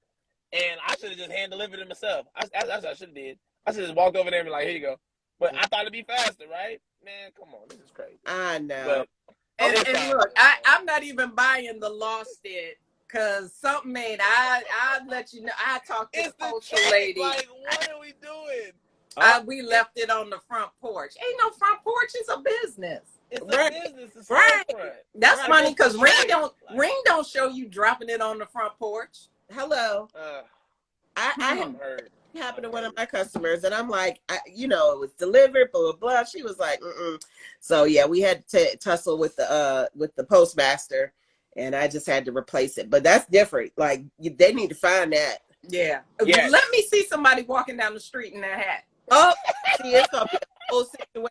and I should have just hand delivered it myself. That's what I should have did. I should have just walked over there and be like, here you go. But I thought it'd be faster, right? Man, come on. This is crazy. I know. And look, I'm not even buying the lost it because something made. I'll let you know. I talked to the postal lady. Like, what are we doing? We left it on the front porch. Ain't no front porch. It's a business. It's a business. It's right. That's funny because Ring don't show you dropping it on the front porch. Hello. I heard happened to one of my customers, and I'm like, it was delivered, blah blah blah. She was like, So yeah, we had to tussle with the postmaster, and I just had to replace it. But that's different. Like they need to find that. Yeah. Yes. Let me see somebody walking down the street in that hat. Oh, see, it's gonna be a whole situation.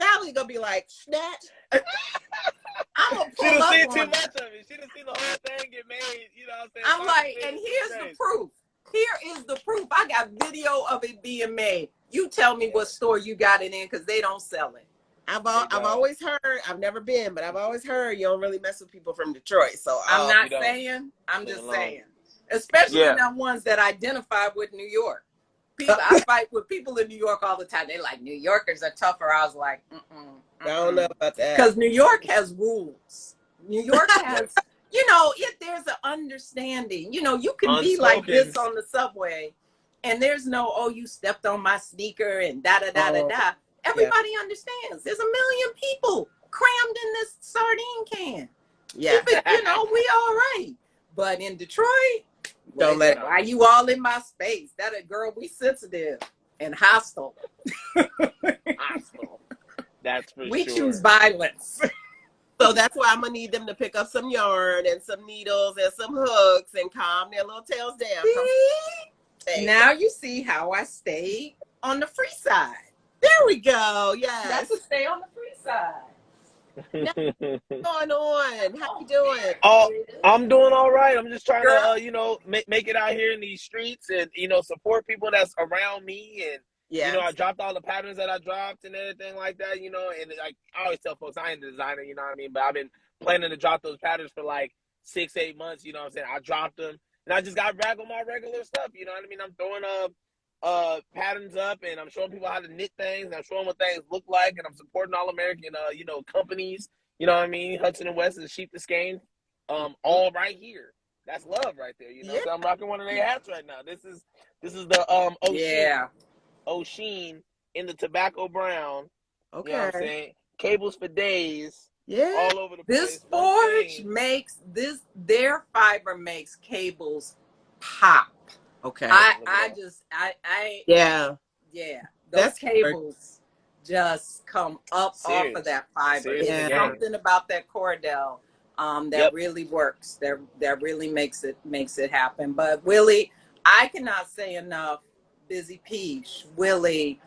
Sally's gonna be like, snatch. I'm gonna pull she done up seen on too much of it. She done seen the whole thing get made. You know what I'm saying? I'm like, and here's the proof. Here is the proof. I got video of it being made. You tell me what store you got it in because they don't sell it. I've always heard. I've never been, but I've always heard you don't really mess with people from Detroit. So I'm not saying. I'm just saying, especially the ones that identify with New York. I fight with people in New York all the time. They like New Yorkers are tougher. I was like, I don't know about that because New York has rules. New York has, there's an understanding. You can be like this on the subway, and there's no, oh, you stepped on my sneaker and da da da da da. Everybody understands. There's a million people crammed in this sardine can. Yeah, we all right. But in Detroit. Don't let it. Why you all in my space? That a girl, we sensitive and hostile. Hostile. That's for sure. We choose violence. So that's why I'm gonna need them to pick up some yarn and some needles and some hooks and calm their little tails down. See? Now you see how I stay on the free side. There we go. Yes. That's to stay on the free side. What's going on? How you doing? Oh, I'm doing all right. I'm just trying to, make it out here in these streets and, support people that's around me. And, I dropped all the patterns that I dropped and everything like that, and like I always tell folks, I ain't a designer, you know what I mean? But I've been planning to drop those patterns for like 6-8 months, you know what I'm saying? I dropped them and I just got back on my regular stuff, you know what I mean? I'm throwing patterns up and I'm showing people how to knit things and I'm showing what things look like and I'm supporting all American companies, you know what I mean? Hudson and West is Sheep to Skein, all right here. That's love right there, So I'm rocking one of their hats right now. This is the O'Sheen in the tobacco brown. Okay. You know what I'm saying? Cables for days. Yeah. All over the place. This forge makes their fiber makes cables pop. Okay. Yeah. Those cables just come up off of that fiber. It's something about that cordell that really works. That really makes it happen. But Willie, I cannot say enough. BzyPeach, Willie.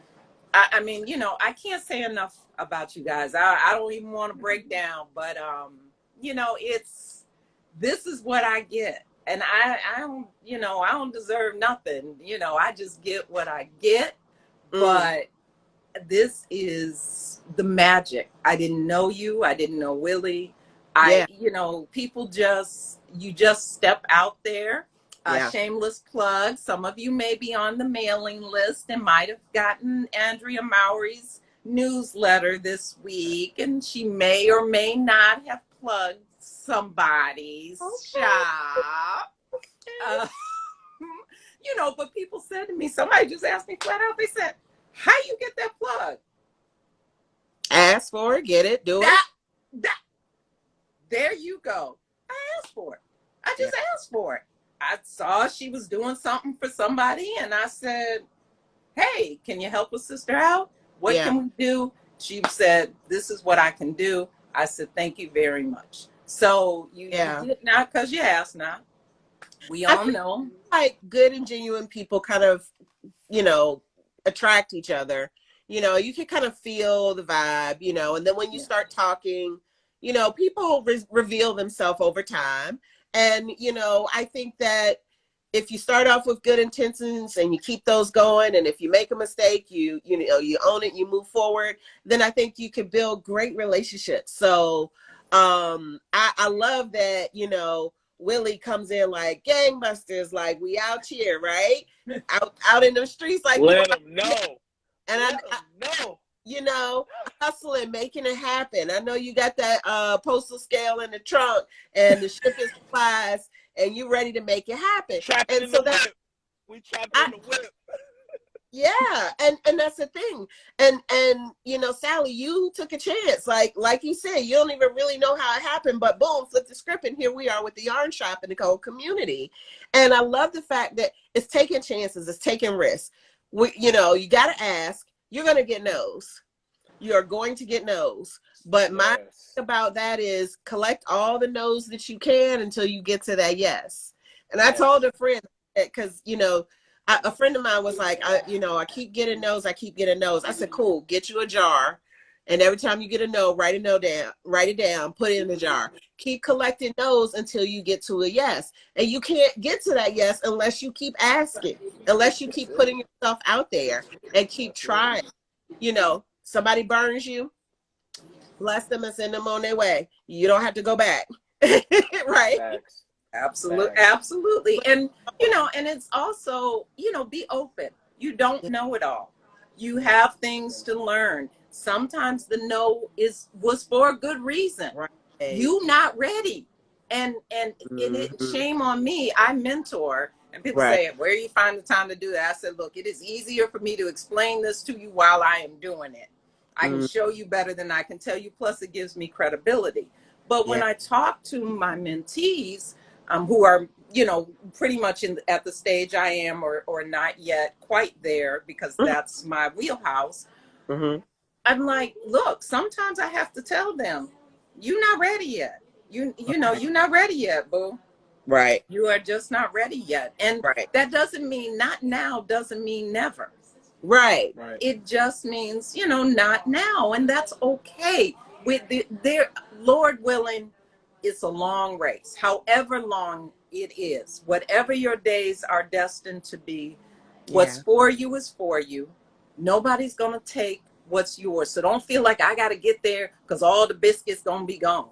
I mean, I can't say enough about you guys. I don't even want to break down, but this is what I get. And I don't deserve nothing. I just get what I get. But this is the magic. I didn't know you. I didn't know Willie. People you just step out there Yeah. Shameless plug. Some of you may be on the mailing list and might have gotten Andrea Mowry's newsletter this week, and she may or may not have plugged somebody's shop. You know, but people said to me, somebody just asked me flat out, they said, how you get that plug? Ask for it, get it, do it. There you go. I asked for it. I just asked for it. I saw she was doing something for somebody, and I said, hey, can you help a sister out? What can we do? She said, this is what I can do. I said, thank you very much. So you did not because you asked now. We all know. Like good and genuine people kind of, you know, attract each other. You know, you can kind of feel the vibe, you know, and then when you start talking, you know, people reveal themselves over time. And, you know, I think that if you start off with good intentions and you keep those going, and if you make a mistake, you know, you own it, you move forward, then I think you can build great relationships. So I love that, you know, Willie comes in like gangbusters, like we out here, right? out in the streets, like let them know. And I know, you know, hustling, making it happen. I know you got that postal scale in the trunk and the shipping supplies, and you're ready to make it happen. Trapping in the whip. We trapping in the whip. Yeah, and that's the thing. And you know, Sally, you took a chance. Like you said, you don't even really know how it happened, but boom, flip the script, and here we are with the yarn shop and the whole community. And I love the fact that it's taking chances, it's taking risks. You know, you got to ask. You're going to get no's. You're going to get no's. But my thing about that is collect all the no's that you can until you get to that yes. And I told a friend that because, you know, a friend of mine was like, you know, I keep getting no's. I keep getting no's. I said, cool, get you a jar. And every time you get a no, write it down, put it in the jar. Keep collecting no's until you get to a yes. And you can't get to that yes unless you keep asking, unless you keep putting yourself out there and keep trying. You know, somebody burns you, bless them and send them on their way. You don't have to go back. Right? Absolutely. And, you know, and it's also, you know, be open. You don't know it all. You have things to learn. Sometimes the no was for a good reason. Right. You not ready. And it shame on me. I mentor, and people say, where you find the time to do that? I said, look, it is easier for me to explain this to you while I am doing it. I can show you better than I can tell you. Plus it gives me credibility. But when I talk to my mentees, who are, you know, pretty much at the stage I am, or not yet quite there, because that's my wheelhouse. I'm like, look, sometimes I have to tell them, you're not ready yet. You know, you're not ready yet, boo. Right. You are just not ready yet. And that doesn't mean not now, doesn't mean never. Right. It just means, you know, not now. And that's okay. With Lord willing, it's a long race. However long it is, whatever your days are destined to be, what's for you is for you. Nobody's going to take what's yours. So don't feel like I got to get there because all the biscuits going to be gone.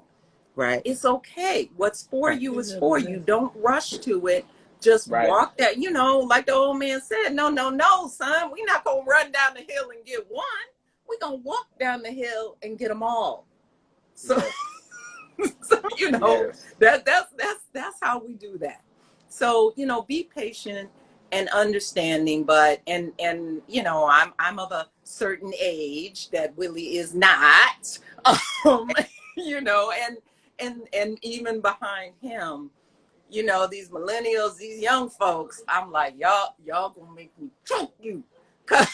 Right. It's okay. What's for you is for you. Don't rush to it. Just walk that, you know, like the old man said, no, son, we're not going to run down the hill and get one. We're going to walk down the hill and get them all. So, so you know, that's how we do that. So, you know, be patient and understanding, but, and, you know, I'm of a certain age that Willie is not, you know, and even behind him, you know, these millennials, these young folks, I'm like, y'all gonna make me choke you. Cause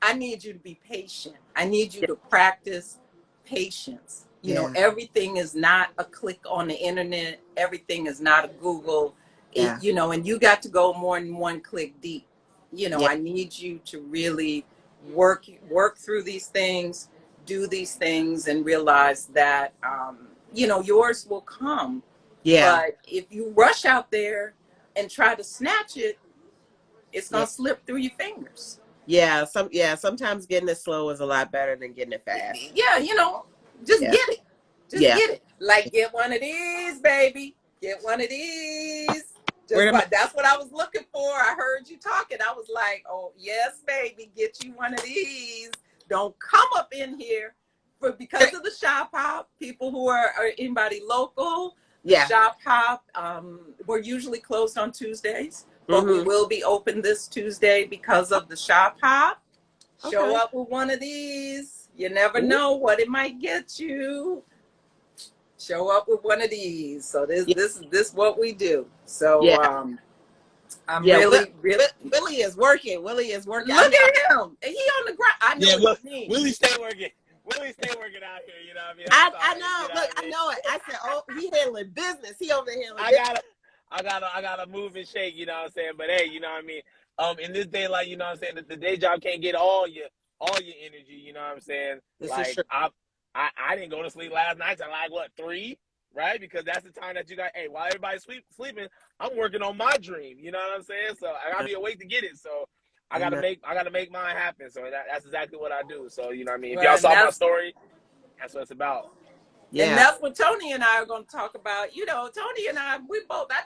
I need you to be patient. I need you to practice patience. You know, everything is not a click on the internet. Everything is not a Google. You know, and you got to go more than one click deep. You know, I need you to really work through these things, do these things, and realize that, you know, yours will come. But if you rush out there and try to snatch it, it's going to slip through your fingers. Sometimes getting it slow is a lot better than getting it fast. Yeah, you know, just get it. Just get it. Like, get one of these, baby. Get one of these. That's what I was looking for. I heard you talking. I was like, oh, yes, baby, get you one of these. Don't come up in here because of the shop hop. People who are anybody local, the shop hop, we're usually closed on Tuesdays, but we will be open this Tuesday because of the shop hop. Show up with one of these. You never know what it might get you. Show up with one of these. So this is what we do. So I'm really Willie is working. Willie is working. Look at him. He on the ground. I know what you mean. Willie stay working. Willie stay working out here. You know what I mean? I know. Look, I know it. I said, oh, he handling business. He over there handling business. I gotta move and shake. You know what I'm saying? But hey, you know what I mean? In this day, like, you know what I'm saying, the day job can't get all your energy. You know what I'm saying? This like is true. I didn't go to sleep last night till like what 3, right? Because that's the time that you got. Hey, while everybody's sleeping, I'm working on my dream. You know what I'm saying? So I gotta be awake to get it. So I gotta make mine happen. So that's exactly what I do. So you know what I mean. If y'all saw my story, that's what it's about. Yeah. And that's what Tony and I are going to talk about. You know, Tony and I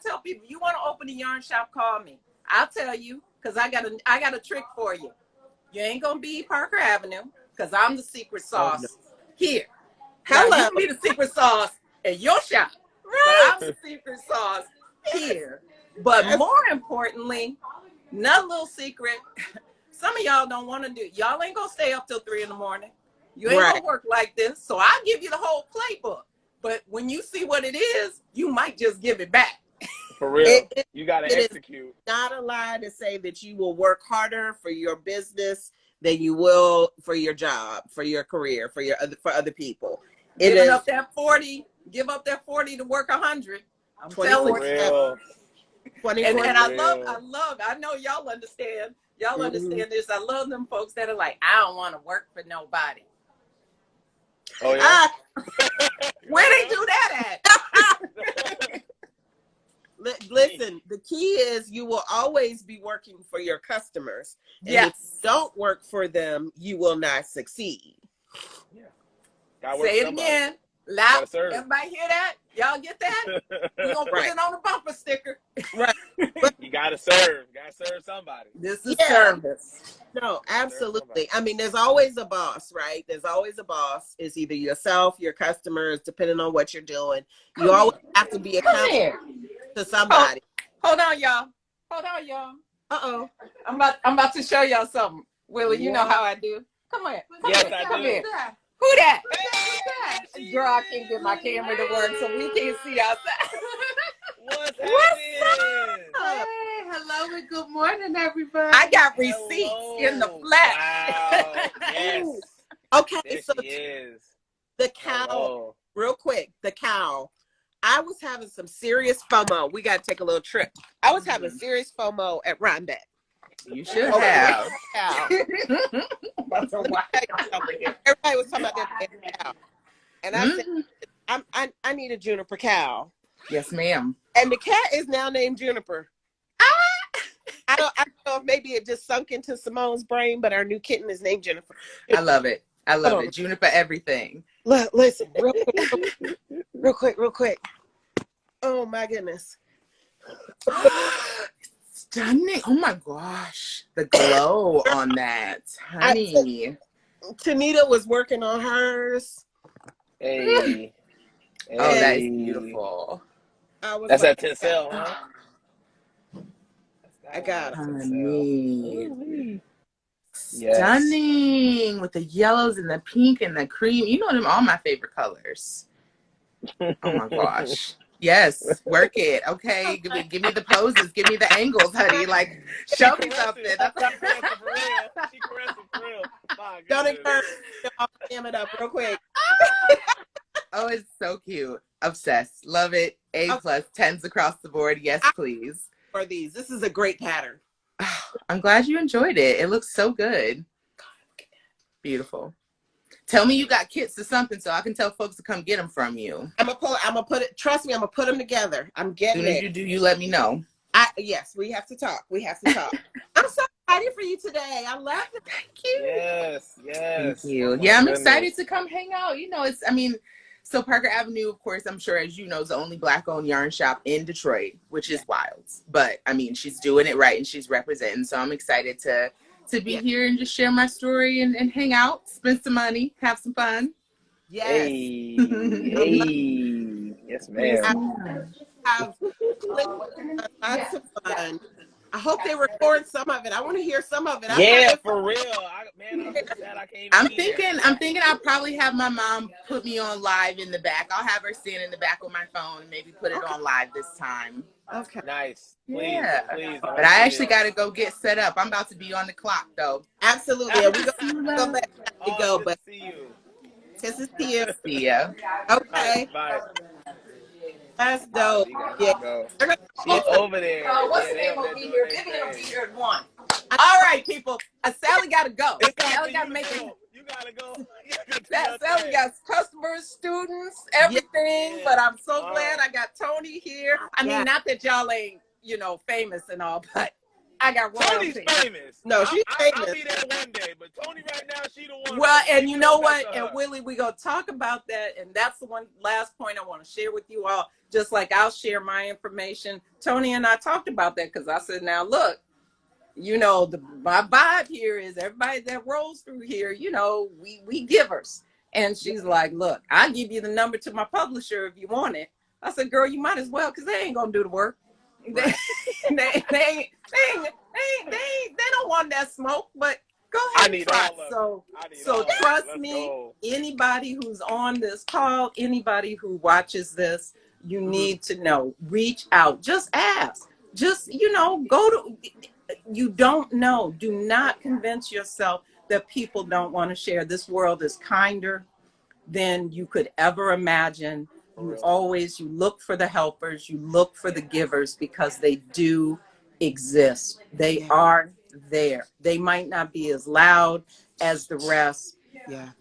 tell people, you want to open a yarn shop, call me. I'll tell you, because I got a trick for you. You ain't going to be Parker Avenue, because I'm the secret sauce here. Hello. Now, you can be the secret sauce at your shop. Right. But I'm the secret sauce here. But more importantly, another little secret, some of y'all don't want to do. Y'all ain't going to stay up till 3 in the morning. You ain't gonna work like this. So I'll give you the whole playbook. But when you see what it is, you might just give it back. For real. You gotta execute. It's not a lie to say that you will work harder for your business than you will for your job, for your career, for other people. Give up that 40 to work 100. I'm telling you. And I know y'all understand. Y'all understand this. I love them folks that are like, I don't want to work for nobody. Oh, yeah? Where they do that at? Listen, the key is you will always be working for your customers. And if you don't work for them, you will not succeed. Yeah. Say it again. Loud. Everybody hear that? Y'all get that? We're going to put it on a bumper sticker. Right. But you got to serve. You got to serve somebody. This is service. No, absolutely. I mean, there's always a boss, right? There's always a boss. It's either yourself, your customers, depending on what you're doing. You always have to be accountable to somebody. Hold on, y'all. Uh-oh. I'm about to show y'all something. Willie, you know how I do. Come on. Yes, I do. Who that? Hey, girl, I can't get my camera to work, so we can't see outside. What's happening? Hey, hello and good morning, everybody. I got receipts in the flesh. Wow. Yes. Okay, there so the cow, real quick, the cow. I was having some serious FOMO. We got to take a little trip. I was having serious FOMO at Rhinebeck. You should have. Everybody was talking about that cow. And I said, I need a Juniper cow. Yes, ma'am. And the cat is now named Juniper. I don't know if maybe it just sunk into Simone's brain, but our new kitten is named Jennifer. I love it. Juniper everything. Listen, real quick. Oh my goodness. Stunning. Oh my gosh. The glow on that. Honey. Tanita was working on hers. Hey. Oh, that is beautiful. That's like, that Tencel, huh? I got it. Honey. Yes. Stunning. With the yellows and the pink and the cream. You know them all my favorite colors. Oh my gosh. Yes, work it. Okay, give me the poses, give me the angles, honey. Like, show me something. That's She caressing for real. Don't encourage. I'll cam it up real quick. Oh, it's so cute. Obsessed. Love it. A+, 10s across the board. Yes, please. For these, this is a great pattern. I'm glad you enjoyed it. It looks so good. Beautiful. Tell me you got kits or something so I can tell folks to come get them from you. I'm gonna put it. Trust me, I'm gonna put them together. I'm getting it. You do. You let me know. Yes, we have to talk. I'm so excited for you today. I love it. Thank you. Yes. Thank you. Yeah, I'm excited to come hang out. You know, So Parker Avenue, of course, I'm sure, as you know, is the only Black-owned yarn shop in Detroit, which is wild. But I mean, she's doing it right and she's representing. So I'm excited to be here and just share my story and hang out, spend some money, have some fun. Yes. Hey, hey. Yes, ma'am. Have lots of fun. I hope they record some of it. I want to hear some of it. Yeah, for real. I'm so sad I can't I'm be there. thinking I'll probably have my mom put me on live in the back. I'll have her stand in the back with my phone and maybe put it on live this time. Okay. Nice. Please, Yeah. please. But I actually got to go get set up. I'm about to be on the clock, though. Absolutely. And we're going to let it go. Good But to see you. this is here. See ya. Okay. Bye. That's dope. You gotta Yeah. go. They're gonna She's over there. What's the They name over will there be doing here? their Vivian will be thing. here at 1. All right, people. Sally got to go. It's time Sally for got you to to make it. go. You gotta go. You gotta do your Sally thing. got customers, students, everything. Yeah. But I'm so glad I got Tony here. I mean, Yeah. not that y'all ain't, famous and all, but I got royalty. Tony's famous. No, she's famous. I'll be there one day, but Tony right now, she the one. Well, and you know what? That's And Willie, we gonna talk about that. And that's the one last point I want to share with you all. Just like I'll share my information. Tony and I talked about that because I said, now look, my vibe here is everybody that rolls through here, we givers. And she's like, look, I'll give you the number to my publisher if you want it. I said, girl, you might as well, because they ain't gonna do the work. Right. They don't want that smoke, but go ahead and try. So trust me, anybody who's on this call, anybody who watches this, you need to know, reach out, just ask, just, go to, you don't know. Do not convince yourself that people don't want to share. This world is kinder than you could ever imagine. You look for the helpers, you look for the givers, because they do exist. They are there. They might not be as loud as the rest,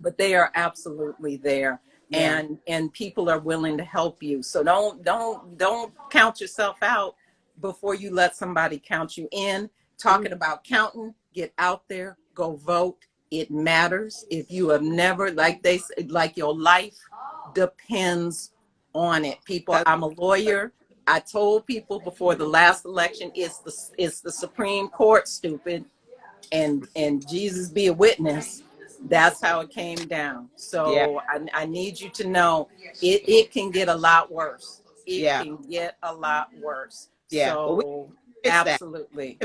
but they are absolutely there. And people are willing to help you. So don't count yourself out before you let somebody count you in. Talking about counting, get out there, go vote. It matters. If you have never, like your life depends on it. People, I'm a lawyer. I told people before the last election, it's the Supreme Court, stupid, and Jesus be a witness. That's how it came down. So I need you to know it can get a lot worse. It can get a lot worse. Yeah. So absolutely.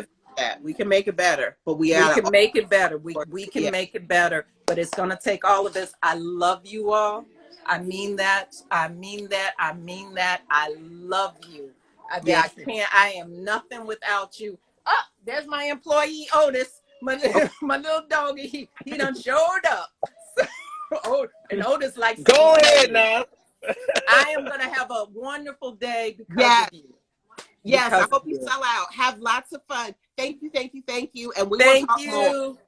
We can make it better, but we can make it better. We can make it better, but it's going to take all of us. I love you all. I mean that. I mean that. I mean that. I love you. I am nothing without you. Oh, there's my employee, Otis. My little doggy. He done showed up. And Otis likes to go ahead now. I am going to have a wonderful day because of you. Yes, I hope you sell out. Have lots of fun. Thank you. And we will talk more.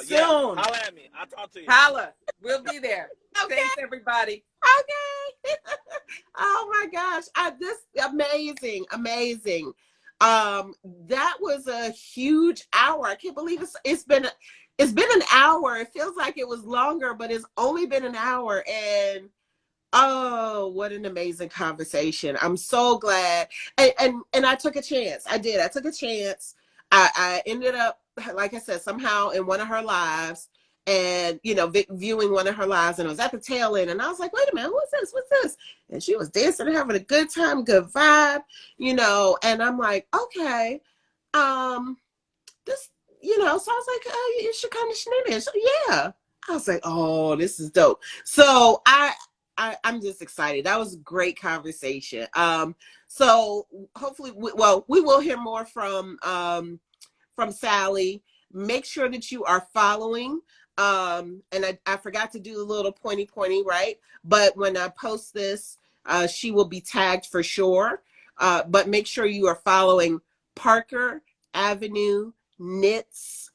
Soon. Holla at me. I'll talk to you. Holla. We'll be there. Okay. Thanks, everybody. Okay. Oh my gosh. This amazing. That was a huge hour. I can't believe it's been an hour. It feels like it was longer, but it's only been an hour. And oh, what an amazing conversation. I'm so glad. And I took a chance. I did. I took a chance. I ended up, like I said, somehow in one of her lives and, viewing one of her lives, and it was at the tail end. And I was like, wait a minute, what's this? And she was dancing and having a good time, good vibe, and I'm like, okay, this, so I was like, oh, you should come to Shenanigans. So, yeah. I was like, oh, this is dope. So I'm just excited. That was a great conversation. So hopefully, we will hear more from Sally. Make sure that you are following. And I forgot to do the little pointy, right? But when I post this, she will be tagged for sure. But make sure you are following Parker Avenue Knits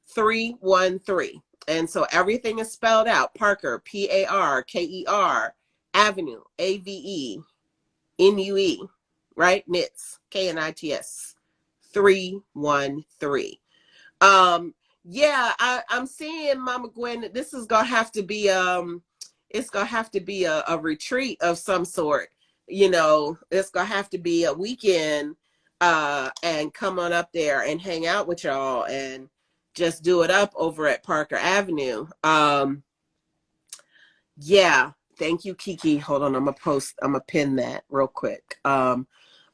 313. And so everything is spelled out. Parker, Parker, Avenue, Avenue, right? Knits, Knits, 313. I'm seeing Mama Gwen. This is gonna have to be it's gonna have to be a retreat of some sort. You know, it's gonna have to be a weekend, and come on up there and hang out with y'all and just do it up over at Parker Avenue. Yeah, thank you, Kiki. Hold on, I'm gonna pin that real quick.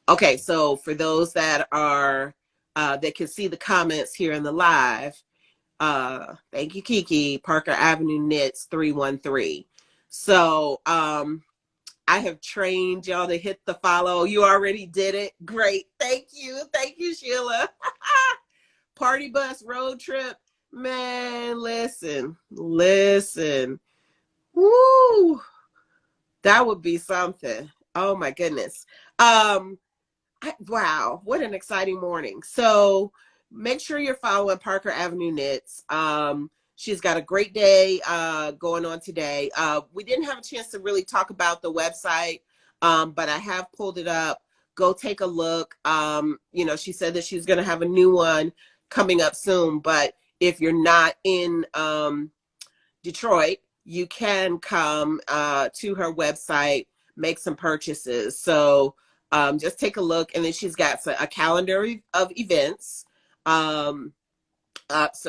Okay, so for those that are that can see the comments here in the live, thank you, Kiki. Parker Avenue Knits 313. So I have trained y'all to hit the follow. You already did it. Great. Thank you, Sheila. Party bus road trip. Man, listen. Woo! That would be something. Oh my goodness. Wow, what an exciting morning. So make sure you're following Parker Avenue Knits. She's got a great day going on today. We didn't have a chance to really talk about the website, but I have pulled it up. Go take a look. You know, she said that she's going to have a new one coming up soon, but if you're not in Detroit, you can come to her website, make some purchases. So just take a look. And then she's got a calendar of events, so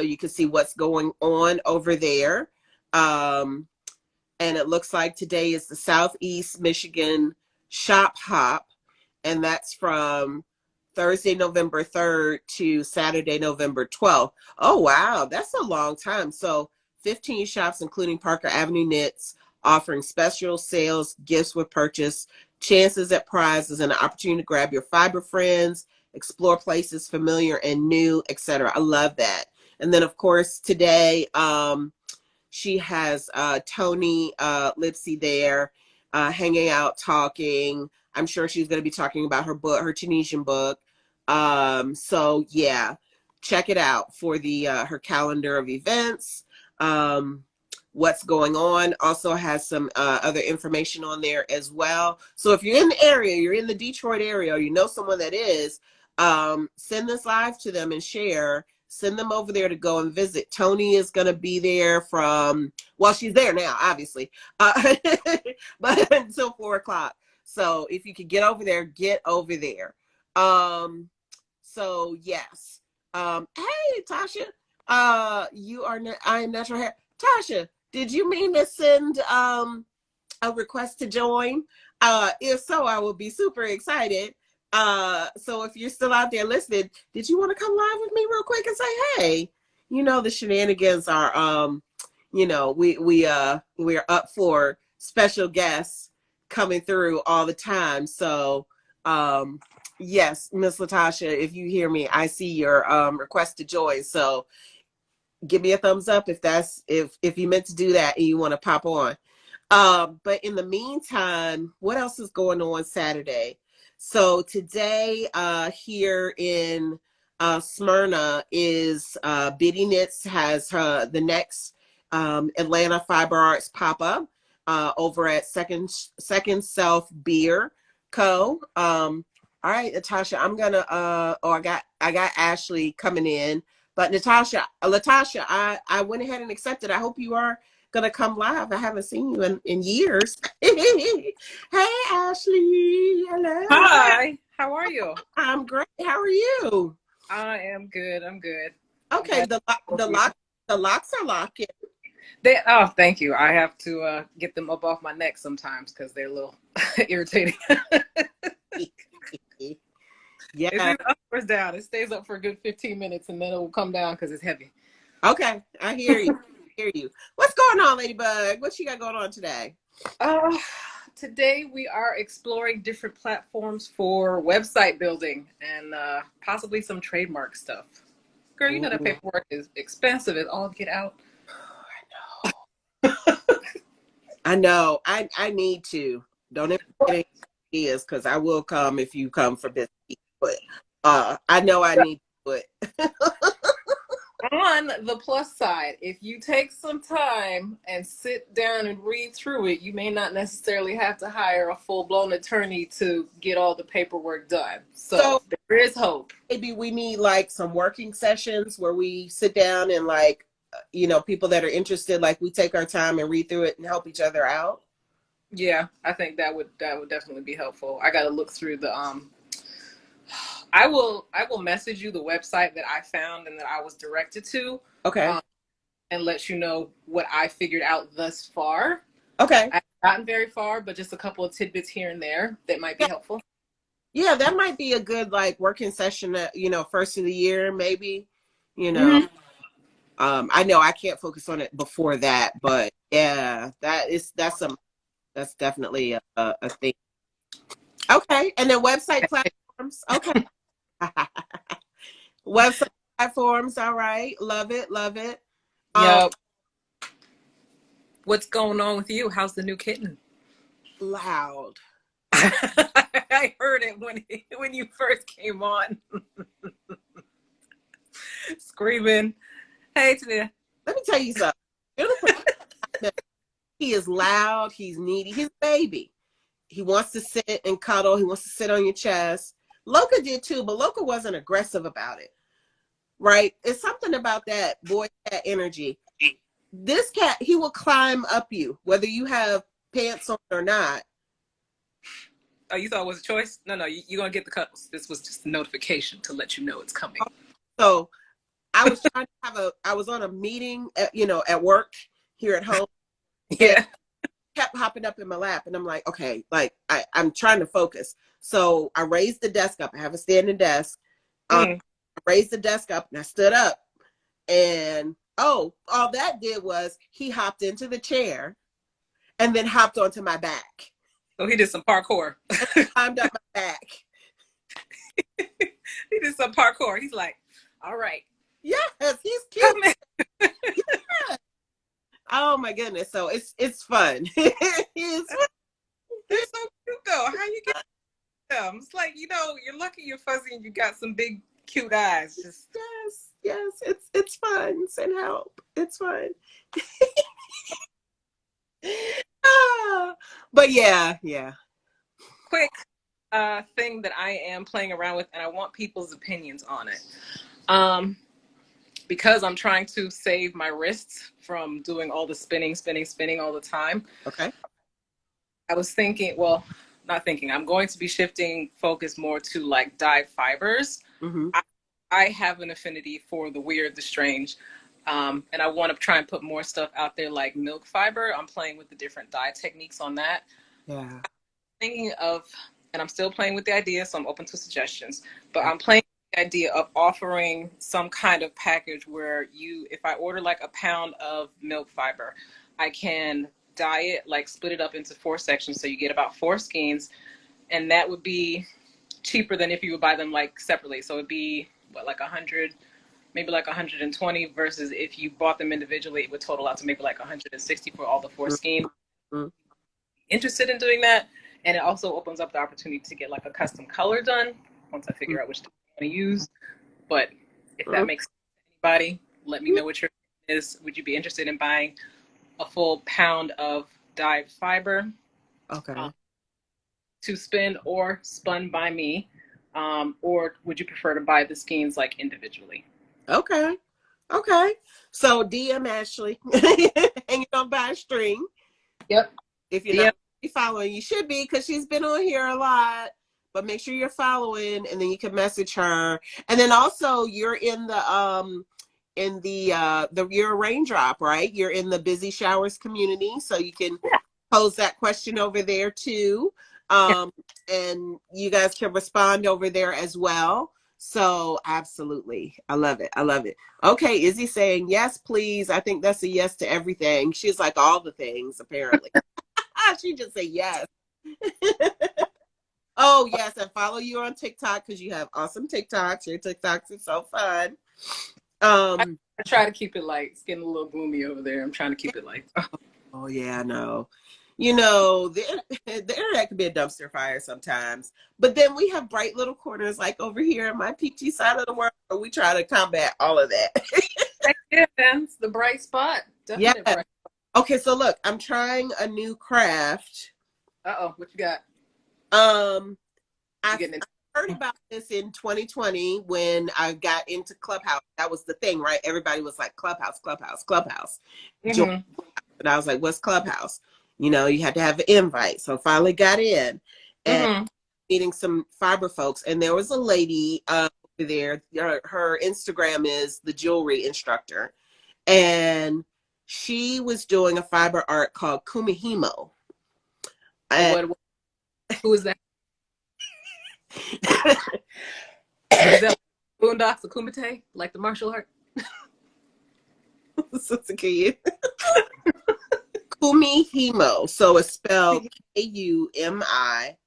you can see what's going on over there. And it looks like today is the Southeast Michigan Shop Hop, and that's from Thursday, November 3rd to Saturday, November 12th. Oh, wow. That's a long time. So 15 shops, including Parker Avenue Knits, offering special sales, gifts with purchase, chances at prizes, and an opportunity to grab your fiber friends, explore places familiar and new, etc. I love that. And then, of course, today, she has Tony Lipsy there, hanging out, talking. I'm sure she's going to be talking about her book, her Tunisian book. So yeah, check it out for the her calendar of events. What's going on. Also has some other information on there as well. So if you're in the area, you're in the Detroit area, or you know someone that is, send this live to them and share. Send them over there to go and visit. Tony is going to be there from, well, she's there now, obviously, but until 4 o'clock. So if you could get over there, get over there. So yes. Hey, Tasha, I am natural hair. Tasha, did you mean to send a request to join? If so, I will be super excited. So if you're still out there listening, did you want to come live with me real quick and say, hey, you know, the shenanigans are, you know, we are up for special guests coming through all the time. So, yes, Miss Latasha, if you hear me, I see your request to join. So give me a thumbs up if you meant to do that and you want to pop on. But in the meantime, what else is going on Saturday? So today, here in Smyrna is Biddy Knits has the next Atlanta Fiber Arts pop-up over at Second Self Beer Co. All right, Natasha, I'm gonna I got Ashley coming in, but Latasha, I went ahead and accepted. I hope you are gonna come live. I haven't seen you in years. Hey, Ashley. Hello. Hi. How are you? I'm great. How are you? I am good. I'm good. Okay. The locks are locking. Thank you. I have to get them up off my neck sometimes because they're a little irritating. Yeah. It's either up or down. It stays up for a good 15 minutes and then it will come down because it's heavy. Okay. I hear you. What's going on, Ladybug? What you got going on today? Today we are exploring different platforms for website building and possibly some trademark stuff. Girl, you know that paperwork is expensive as all get out. I know. I need to. Don't ever get any ideas because I will come if you come for business. But I know I need to do it. On the plus side, if you take some time and sit down and read through it, you may not necessarily have to hire a full-blown attorney to get all the paperwork done. So there is hope. Maybe we need like some working sessions where we sit down and like you know, people that are interested, like we take our time and read through it and help each other out? Yeah, I think that would definitely be helpful. I got to look through the I will message you the website that I found and that I was directed to. Okay. And let you know what I figured out thus far. Okay. I've gotten very far, but just a couple of tidbits here and there that might be helpful. Yeah, that might be a good like working session at, you know, first of the year, maybe, you know. I know I can't focus on it before that, but yeah, that's definitely a thing. Okay. And then website platforms. Okay. Website platforms. All right. Love it. Love it. Yep. What's going on with you? How's the new kitten? Loud. I heard it when you first came on. Screaming. Hey, Tania. Let me tell you something. He is loud. He's needy. He's a baby. He wants to sit and cuddle. He wants to sit on your chest. Loca did too, but Loca wasn't aggressive about it. Right? It's something about that boy cat energy. This cat, he will climb up you, whether you have pants on or not. Oh, you thought it was a choice? No, you're going to get the cuddles. This was just a notification to let you know it's coming. So I was trying to I was on a meeting at, you know, at work here at home. Yeah. Kept hopping up in my lap and I'm like, okay, like I'm trying to focus. So I raised the desk up. I have a standing desk. I raised the desk up and I stood up and all that did was he hopped into the chair and then hopped onto my back. So he did some parkour. Climbed up my back. He did some parkour. He's like, all right. Yes, he's cute. Yeah. Oh my goodness. So it's fun. They're so cute though. How you get them? It's like, you know, you're lucky you're fuzzy and you got some big cute eyes. Just yes, it's fun. Send help. It's fun. But yeah. Quick thing that I am playing around with, and I want people's opinions on it. Because I'm trying to save my wrists from doing all the spinning all the time. Okay. I was thinking, well, not thinking, I'm going to be shifting focus more to like dyed fibers. Mm-hmm. I have an affinity for the weird, the strange. And I want to try and put more stuff out there like milk fiber. I'm playing with the different dye techniques on that. Yeah. I'm thinking of, and I'm still playing with the idea, so I'm open to suggestions, but I'm playing with the idea of offering some kind of package where if I order like a pound of milk fiber, I can dye it, like split it up into 4 sections. So you get about 4 skeins, and that would be cheaper than if you would buy them like separately. So it'd be like 100, maybe like 120 versus if you bought them individually, it would total out to maybe like 160 for all the 4 skeins. Mm-hmm. Interested in doing that. And it also opens up the opportunity to get like a custom color done once I figure out which I'm going to use. But if that makes sense to anybody, let me know what your is. Would you be interested in buying a full pound of dyed fiber? Okay. To spin or spun by me? Or would you prefer to buy the skeins like individually? Okay. So DM Ashley hanging on by a string. Yep. If you're not following, you should be, because she's been on here a lot. But make sure you're following, and then you can message her. And then also, you're in the you're a raindrop, right? You're in the Busy Showers community, so you can pose that question over there too. And you guys can respond over there as well. So absolutely. I love it. Okay, Izzy saying yes, please. I think that's a yes to everything. She's like all the things, apparently. She just said yes. Oh, yes, and follow you on TikTok because you have awesome TikToks. Your TikToks are so fun. I try to keep it light. It's getting a little gloomy over there. I'm trying to keep it light. Oh, yeah, I know. You know, the internet can be a dumpster fire sometimes. But then we have bright little corners like over here in my peachy side of the world where we try to combat all of that. Yeah, it's the bright spot. Definitely bright. Okay, so look, I'm trying a new craft. Uh-oh, what you got? I heard about this in 2020 when I got into Clubhouse. That was the thing, right? Everybody was like, Clubhouse, Clubhouse, Clubhouse. Mm-hmm. And I was like, what's Clubhouse? You know, you had to have an invite. So I finally got in and Mm-hmm. meeting some fiber folks. And there was a lady over there. Her Instagram is the jewelry instructor. And she was doing a fiber art called Kumihimo. Who is that? Is that Boondocks or Kumite, like the martial art? Kumihimo. So it's spelled Kumihimo.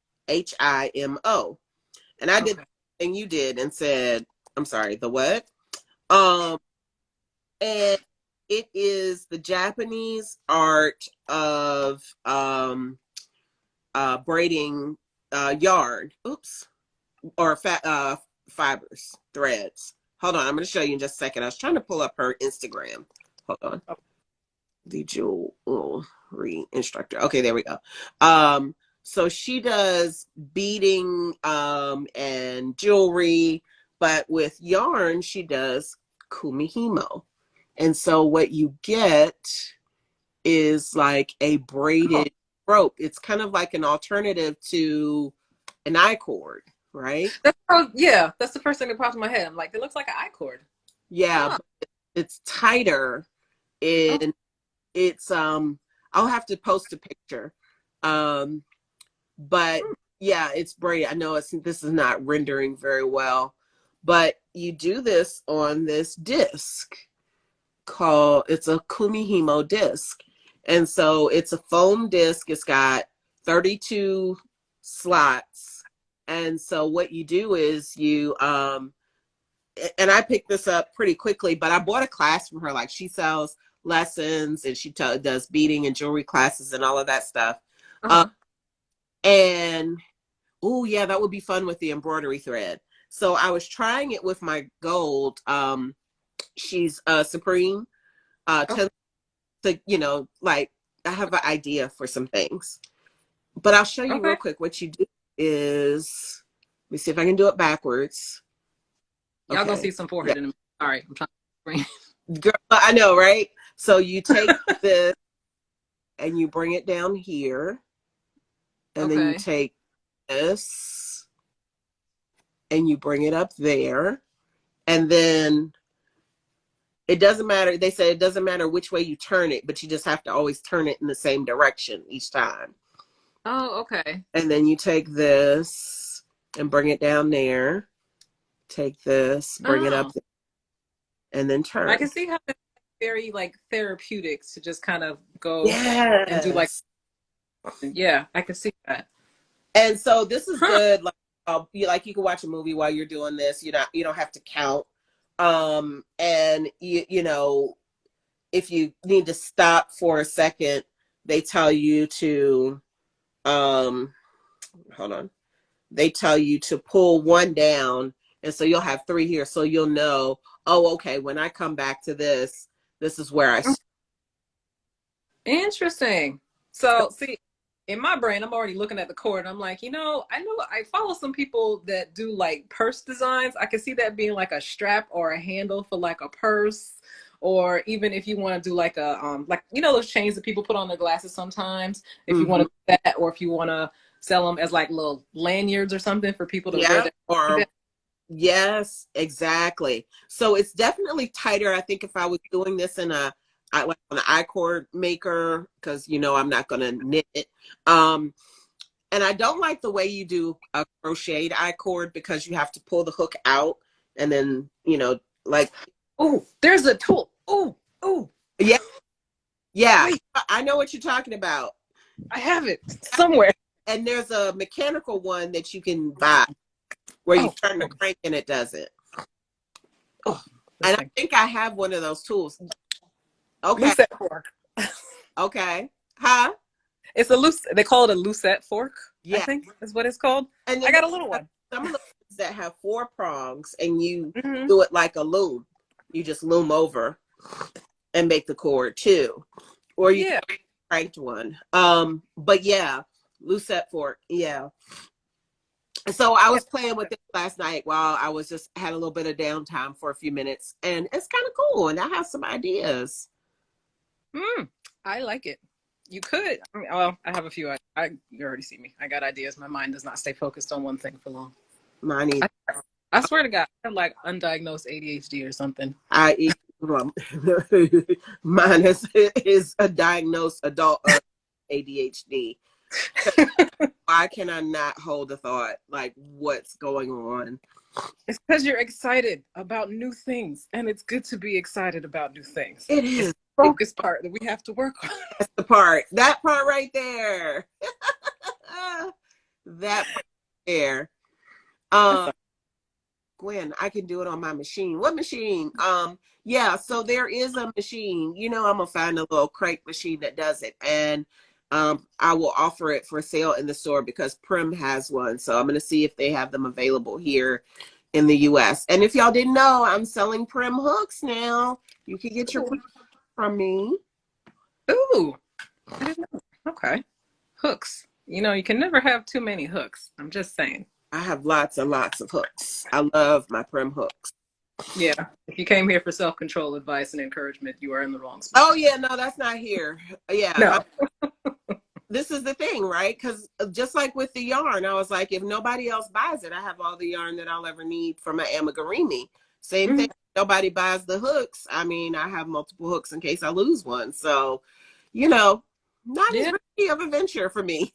And I did the thing you did and said, I'm sorry, the what? And it is the Japanese art of braiding yarn. Oops. Or fibers, threads. Hold on, I'm going to show you in just a second. I was trying to pull up her Instagram. Hold on. The jewelry instructor. Okay, there we go. So she does beading and jewelry, but with yarn, she does kumihimo. And so what you get is like a braided rope. It's kind of like an alternative to an I-cord, right? That's the first thing that pops in my head. I'm like, it looks like an I-cord. Yeah, but it's tighter and it's I'll have to post a picture. But yeah, it's braided. I know this is not rendering very well, but you do this on this disc it's a Kumihimo disc. And so it's a foam disc. It's got 32 slots. And so what you do is you and I picked this up pretty quickly, but I bought a class from her. Like, she sells lessons and she does beading and jewelry classes and all of that stuff. And oh yeah, that would be fun with the embroidery thread. So I was trying it with my gold. She's Supreme. To, you know, like, I have an idea for some things, but I'll show you real quick. What you do is, let me see if I can do it backwards. Y'all gonna see some forehead in a minute. Sorry, I'm trying to bring. Girl, I know, right? So you take this and you bring it down here, and then you take this and you bring it up there, and then it doesn't matter. They say it doesn't matter which way you turn it, but you just have to always turn it in the same direction each time. Oh, okay. And then you take this and bring it down there. Take this, bring it up there, and then turn. I can see how it's very like therapeutic to just kind of go and do like, yeah, I can see that. And so this is good. Like you can watch a movie while you're doing this. You don't have to count. And you know, if you need to stop for a second, they tell you to hold on. They tell you to pull one down, and so you'll have 3 here. So you'll know, oh, okay, when I come back to this is where I start. Interesting. So see, in my brain, I'm already looking at the cord. I'm like, I know I follow some people that do like purse designs. I can see that being like a strap or a handle for like a purse, or even if you want to do like a like those chains that people put on their glasses sometimes. If you want to do that, or if you want to sell them as like little lanyards or something for people to wear that. Yes, exactly. So it's definitely tighter. I think if I was doing this in like on an I-cord maker, because I'm not going to knit it. And I don't like the way you do a crocheted I-cord, because you have to pull the hook out and then, like. Oh, there's a tool. Oh. Yeah. Yeah. Wait. I know what you're talking about. I have it somewhere. And there's a mechanical one that you can buy where you turn the crank and it does it. And I think I have one of those tools. Okay. Lucette fork. Okay. Huh? It's they call it a lucette fork. Yeah. I think is what it's called. And I got a little one. Some of the ones that have 4 prongs, and you do it like a loom. You just loom over and make the cord too. Or you can make a cranked one. But yeah, lucette fork. Yeah. So I was playing with it last night while I was just had a little bit of downtime for a few minutes, and it's kind of cool. And I have some ideas. I like it. You could. I mean, well, I have a few. You already see me. I got ideas. My mind does not stay focused on one thing for long. Mine, I swear to God, I have like undiagnosed ADHD or something. well, mine is a diagnosed adult ADHD. Why can I not hold a thought? Like, what's going on? It's because you're excited about new things, and it's good to be excited about new things. It is the focus part that we have to work on. That's the part. That part right there. That part there. Gwen, I can do it on my machine. What machine? Yeah, so there is a machine. You know, I'm gonna find a little crank machine that does it, and I will offer it for sale in the store because Prim has one. So I'm gonna see if they have them available here in the US. And if y'all didn't know, I'm selling Prim hooks now. You can get your from me. Ooh, I didn't know. Okay, hooks. You know, you can never have too many hooks. I'm just saying. I have lots and lots of hooks. I love my Prim hooks. Yeah, if you came here for self-control advice and encouragement, you are in the wrong spot. Oh yeah, no, that's not here. Yeah, no. This is the thing, right? Because just like with the yarn, I was like, if nobody else buys it, I have all the yarn that I'll ever need for my amigurumi. Same thing. Nobody buys the hooks. I mean, I have multiple hooks in case I lose one. So, you know, not as risky of a venture for me.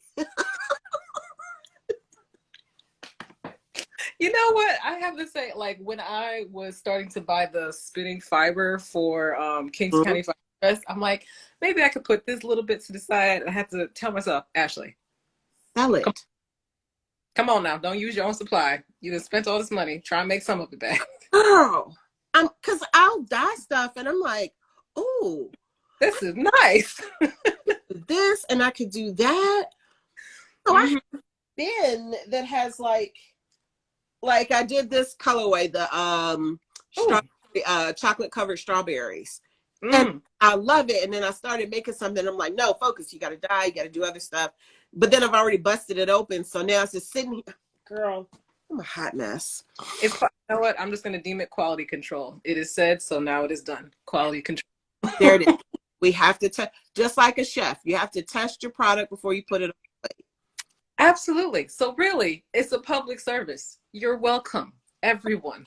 You know what? I have to say, like, when I was starting to buy the spinning fiber for Kings County Fiber Fest, I'm like, maybe I could put this little bit to the side. I had to tell myself, Ashley, sell it. Come on now. Don't use your own supply. You just spent all this money. Try and make some of it back. Girl, because I'll dye stuff and I'm like, oh, this is nice. This, and I could do that. So I have a bin that has like I did this colorway, the chocolate covered strawberries. And I love it. And then I started making something. I'm like, no, focus. You got to dye. You got to do other stuff. But then I've already busted it open. So now it's just sitting here. Girl, I'm a hot mess. You know what? I'm just going to deem it quality control. It is said, so now it is done. Quality control. There it is. We have to test, just like a chef. You have to test your product before you put it on the plate. Absolutely. So really, it's a public service. You're welcome, everyone.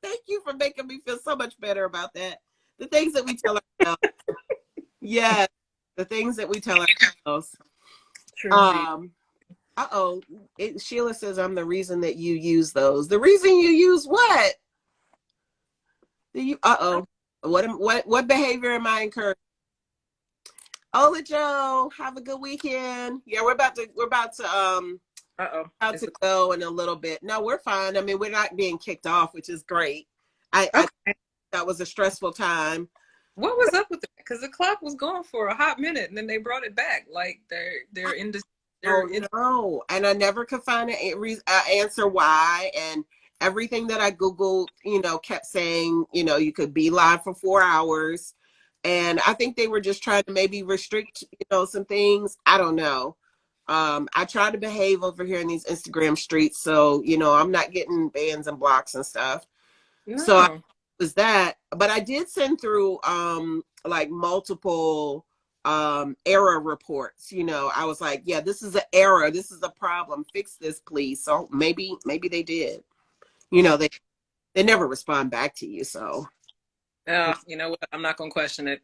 Thank you for making me feel so much better about that. The things that we tell ourselves. Yes, the things that we tell ourselves. True. Sheila says I'm the reason that you use those. The reason you use what? What behavior am I encouraging? Ola Joe, have a good weekend. Yeah, we're about to go in a little bit. No, we're fine. I mean, we're not being kicked off, which is great. That was a stressful time. What was up with that? Because the clock was going for a hot minute, and then they brought it back. Like they're in this. No, and I never could find an answer why. And everything that I Googled, kept saying, you could be live for 4 hours. And I think they were just trying to maybe restrict, some things. I don't know. I try to behave over here in these Instagram streets. So, I'm not getting bans and blocks and stuff. No. So it was that. But I did send through like multiple error reports. I was like, yeah, this is an error. This is a problem. Fix this, please. So maybe they did. They never respond back to you. So. You know what? I'm not going to question it.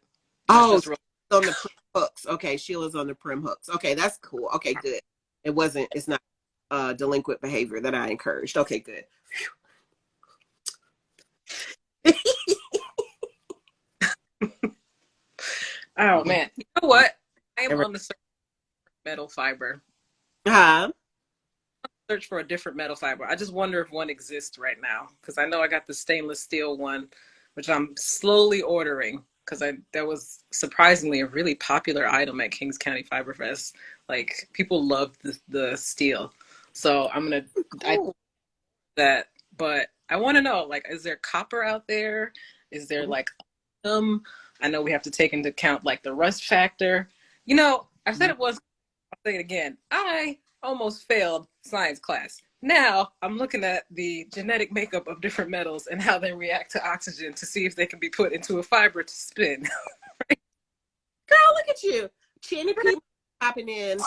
On the Prim hooks. Okay, Sheila's on the Prim hooks. Okay, that's cool. Okay, good. It's not delinquent behavior that I encouraged. Okay, good. Oh, man. You know what? I am on the search for metal fiber. Search for a different metal fiber. I just wonder if one exists right now, because I know I got the stainless steel one, which I'm slowly ordering, because that was surprisingly a really popular item at Kings County Fiber Fest. Like, people loved the steel. So I'm going to that, but I want to know, like, is there copper out there? Is there like, I know we have to take into account like the rust factor. I said it was, I'll say it again. I almost failed science class. Now I'm looking at the genetic makeup of different metals and how they react to oxygen to see if they can be put into a fiber to spin. Girl, look at you. Chinny people popping in.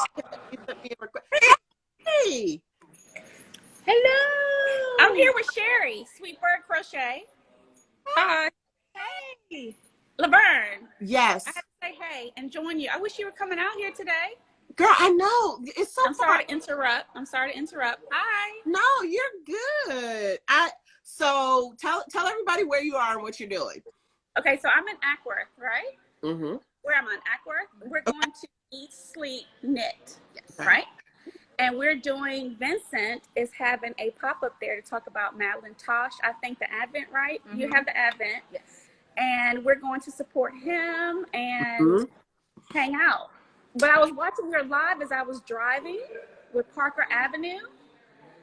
Hey. Hello. I'm here with Sherry, Sweet Bird Crochet. Hi. Hey. Laverne. Yes. I have to say hey and join you. I wish you were coming out here today. Girl, I know. It's so I'm sorry to interrupt. Hi. No, you're good. So tell everybody where you are and what you're doing. Okay, so I'm in Ackworth, right? Mm-hmm. Where am I in Ackworth? We're going to Eat, Sleep, Knit, right? And we're doing, Vincent is having a pop-up there to talk about Madeline Tosh. I think the Advent, right? Mm-hmm. You have the Advent. Yes. And we're going to support him and hang out. But I was watching your live as I was driving with Parker Avenue.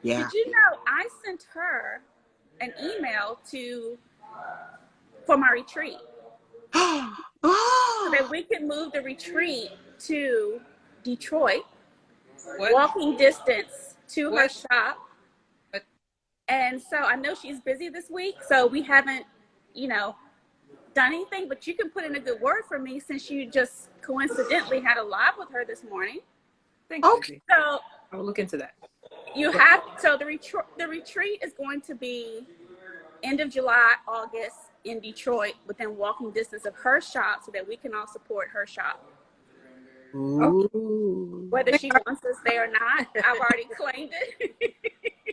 Yeah. Did you know I sent her an email for my retreat? So that we can move the retreat to Detroit. What? Walking distance to her shop. What? And so I know she's busy this week, so we haven't, done anything, but you can put in a good word for me since you just coincidentally had a live with her this morning. Thank you. Okay. So I'll look into that. So the retreat is going to be end of July, August in Detroit, within walking distance of her shop so that we can all support her shop. Ooh. Whether she wants us there or not, I've already claimed it.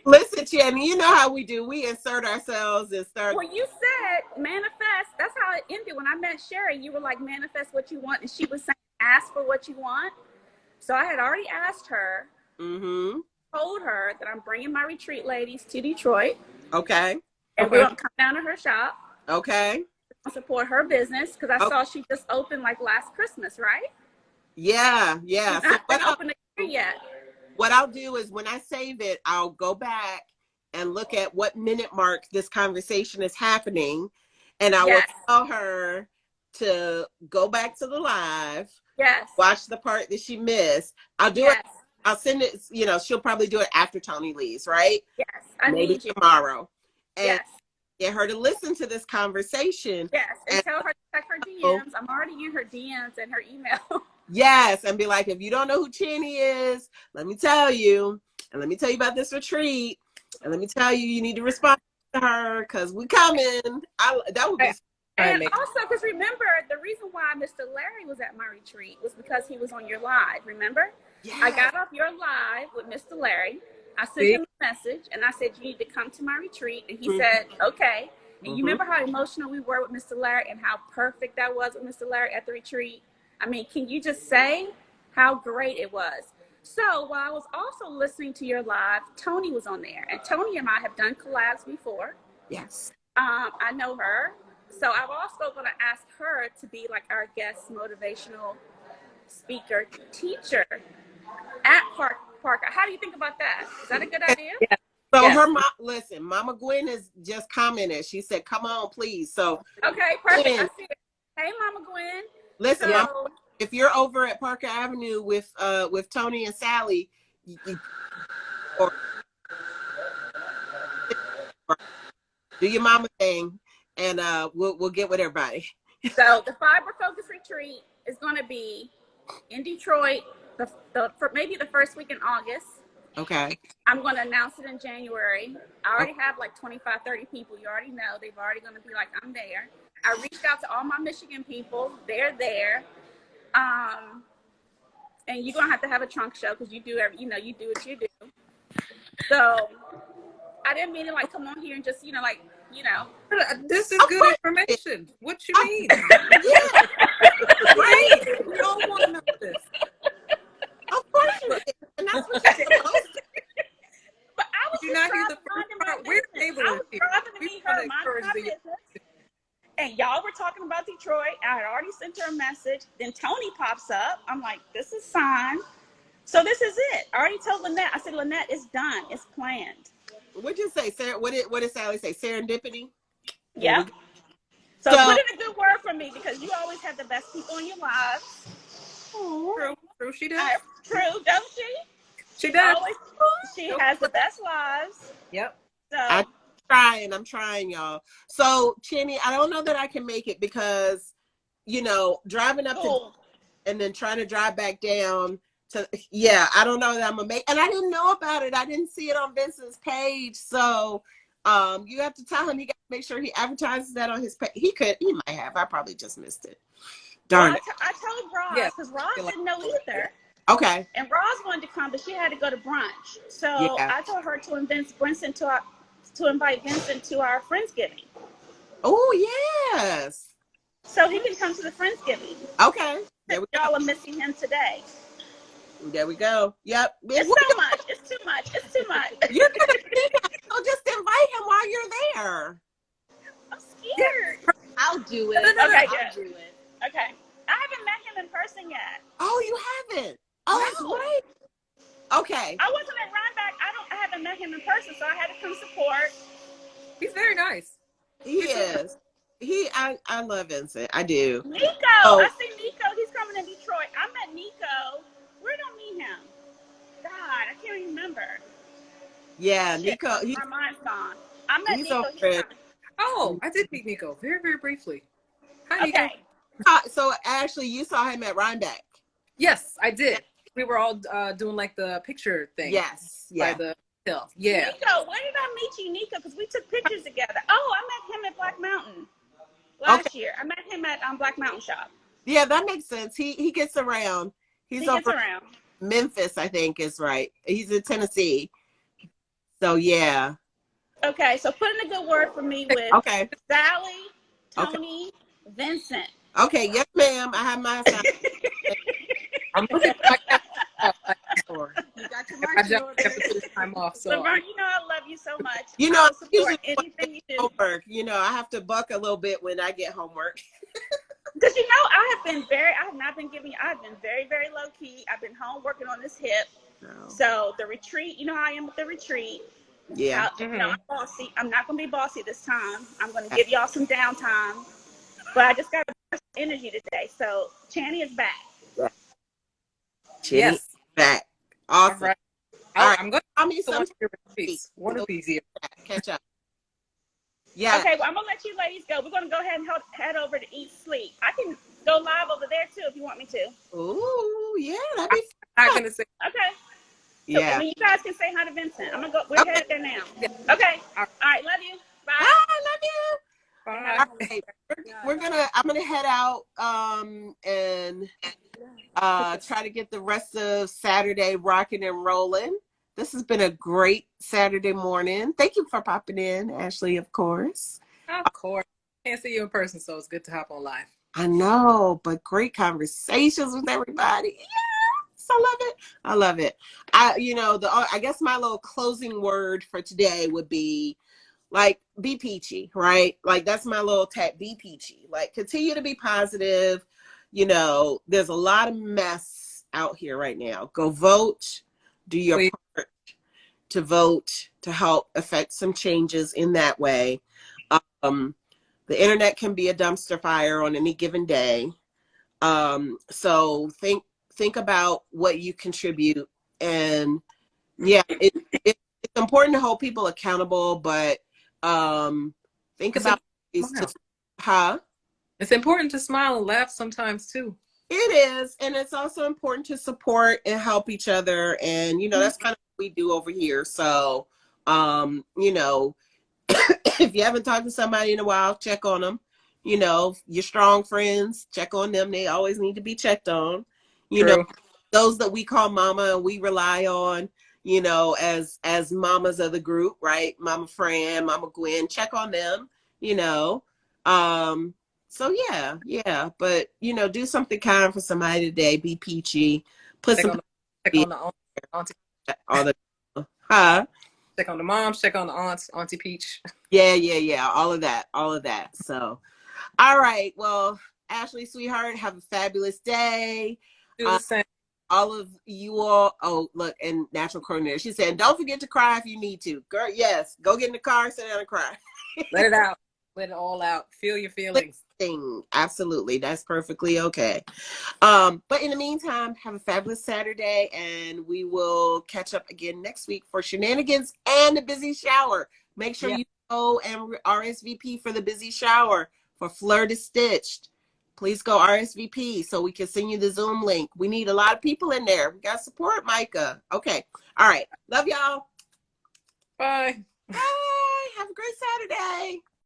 Listen, Jenny, you know how we do. We insert ourselves and start. Well, you said manifest. That's how it ended. When I met Sherry, you were like, manifest what you want. And she was saying, ask for what you want. So I had already asked her, told her that I'm bringing my retreat ladies to Detroit. Okay. And we're going to come down to her shop. Okay. Support her business because I saw she just opened like last Christmas, right? Yeah. She's not been open a year yet. What I'll do is when I save it, I'll go back and look at what minute mark this conversation is happening. And I will tell her to go back to the live. Yes. Watch the part that she missed. I'll do it. I'll send it, she'll probably do it after Tony leaves, right? Yes. Maybe tomorrow. And get her to listen to this conversation. Yes. And tell her to check her DMs. I'm already in her DMs and her email. Yes, and be like, if you don't know who Chinny is, let me tell you. And let me tell you about this retreat. And let me tell you, you need to respond to her because we coming. That would be. And also, because remember, the reason why Mr. Larry was at my retreat was because he was on your live, remember? Yes. I got off your live with Mr. Larry. I sent him a message, and I said, you need to come to my retreat. And he said, okay. And you remember how emotional we were with Mr. Larry and how perfect that was with Mr. Larry at the retreat? I mean, can you just say how great it was? So while I was also listening to your live, Tony was on there. And Tony and I have done collabs before. Yes. I know her. So I'm also going to ask her to be like our guest motivational speaker teacher at Parker. How do you think about that? Is that a good idea? Yeah. So her mom, listen, Mama Gwen has just commented. She said, come on, please. So okay, perfect. I see it. Hey, Mama Gwen. Listen, Mama, if you're over at Parker Avenue with Tony and Sally, or do your mama thing, and we'll get with everybody. So the Fiber Focus Retreat is going to be in Detroit, for maybe the first week in August. Okay. I'm going to announce it in January. I already have like 25, 30 people. You already know. They've already going to be like, I'm there. I reached out to all my Michigan people. They're there. And you're going to have a trunk show because you do you do what you do. So I didn't mean to like come on here and just, This is good information. What you mean? Right. We all want to know this. Of course you did. And that's what you're supposed to. But I was just trying to find my business. I was driving to meet her, mind my business. And y'all were talking about Detroit. I had already sent her a message. Then Tony pops up. I'm like, this is fine. So this is it. I already told Lynette. I said, Lynette, it's done. It's planned. What'd you say, Sarah? What did Sally say? Serendipity? Yeah. So put in a good word for me because you always have the best people in your lives. True, she does. True, don't she? She does. Always She has the best lives. Yep. So I'm trying, y'all. So, Chenny, I don't know that I can make it because, driving up to and then trying to drive back down to, I don't know that I'm gonna make, and I didn't know about it. I didn't see it on Vincent's page. So, you have to tell him he got to make sure he advertises that on his page. He might have. I probably just missed it. Darn it. I told Roz because Roz didn't know either. Okay. And Roz wanted to come, but she had to go to brunch. So I told her to invite Vincent to our Friendsgiving. Oh, yes. So he can come to the Friendsgiving. Okay. Y'all are missing him today. There we go. Yep. It's so much. It's too much. It's too much. You're going to see him. So just invite him while you're there. I'm scared. I'll do it. Okay, I'll do it. Okay. I haven't met him in person yet. Oh, you haven't? Oh, that's great. Okay. I wasn't at Rhinebeck. I haven't met him in person, so I had to come support. He's very nice. He is. I love Vincent. I do. Nico. I see Nico. He's coming to Detroit. I met Nico. Where did I meet him? God, I can't even remember. Yeah, Shit, Nico. my mind's gone. I met Nico. Oh, I did meet Nico very, very briefly. Hi, Nico. Okay. So, Ashley, you saw him at Rhinebeck. Yes, I did. We were all doing like the picture thing. Yes. By the hill. Yeah. Nico, where did I meet you, Nico? Because we took pictures together. Oh, I met him at Black Mountain last year. I met him at Black Mountain Shop. Yeah, that makes sense. He gets around. He gets around. Memphis, I think, is right. He's in Tennessee. So, yeah. Okay, so put in a good word for me with Sally, Tony, Vincent. Okay, yes, ma'am. I have my assignment. I'm looking at my You got your marching orders. time off. So Laverne, I love you so much. I support anything you do. Homework. I have to buck a little bit when I get homework. Because I've been very, very low key. I've been home working on this hip. No. So the retreat, how I am with the retreat. Yeah. I'm bossy. I'm not going to be bossy this time. I'm going to give y'all some downtime. But I just got energy today. So Channy is back. Yeah. Channy is back. Awesome. All right. All right. I'm going to one of these. Catch up. Yeah. Okay, well, I'm going to let you ladies go. We're going to go ahead and head over to Eat Sleep. I can go live over there, too, if you want me to. Ooh, yeah. That'd be fun. I'm not going to say. Okay. Yeah. So, you guys can say hi to Vincent. I'm going to go. We're headed there now. Yeah. Okay. All right. Love you. Bye. I love you. Bye. All right. I'm going to head out and try to get the rest of Saturday rocking and rolling. This has been a great Saturday morning. Thank you for popping in, Ashley, of course. Of course. Can't see you in person, so it's good to hop on live. I know, but great conversations with everybody. Yes, I love it. I guess my little closing word for today would be like, be peachy, right? Like, that's my little tag, be peachy. Like, continue to be positive. There's a lot of mess out here right now. Go vote. Do your part to vote to help affect some changes in that way. The internet can be a dumpster fire on any given day. So think about what you contribute. And it's important to hold people accountable, but think about these. It's important to smile and laugh sometimes too. It is, and it's also important to support and help each other, and that's kind of what we do over here. So, if you haven't talked to somebody in a while, check on them. Your strong friends, check on them. They always need to be checked on. Those that we call mama and we rely on, as mamas of the group, right? Mama Fran, Mama Gwen, check on them. So yeah, but do something kind for somebody today. Be peachy. Put check some on the auntie. All the check on the moms. Check on the aunts. Auntie Peach. Yeah. All of that. So, all right. Well, Ashley, sweetheart, have a fabulous day. Do the same. All of you all. Oh, look, and Natural Coordinator. She said, "Don't forget to cry if you need to." Girl, yes. Go get in the car, sit down, and cry. Let it out. Let it all out. Feel your feelings. Absolutely. That's perfectly okay. But in the meantime, have a fabulous Saturday, and we will catch up again next week for Shenanigans and the Busy Shower. Make sure you go and RSVP for the Busy Shower for Fleur de Stitched. Please go RSVP so we can send you the Zoom link. We need a lot of people in there. We got support, Micah. Okay. All right. Love y'all. Bye. Bye.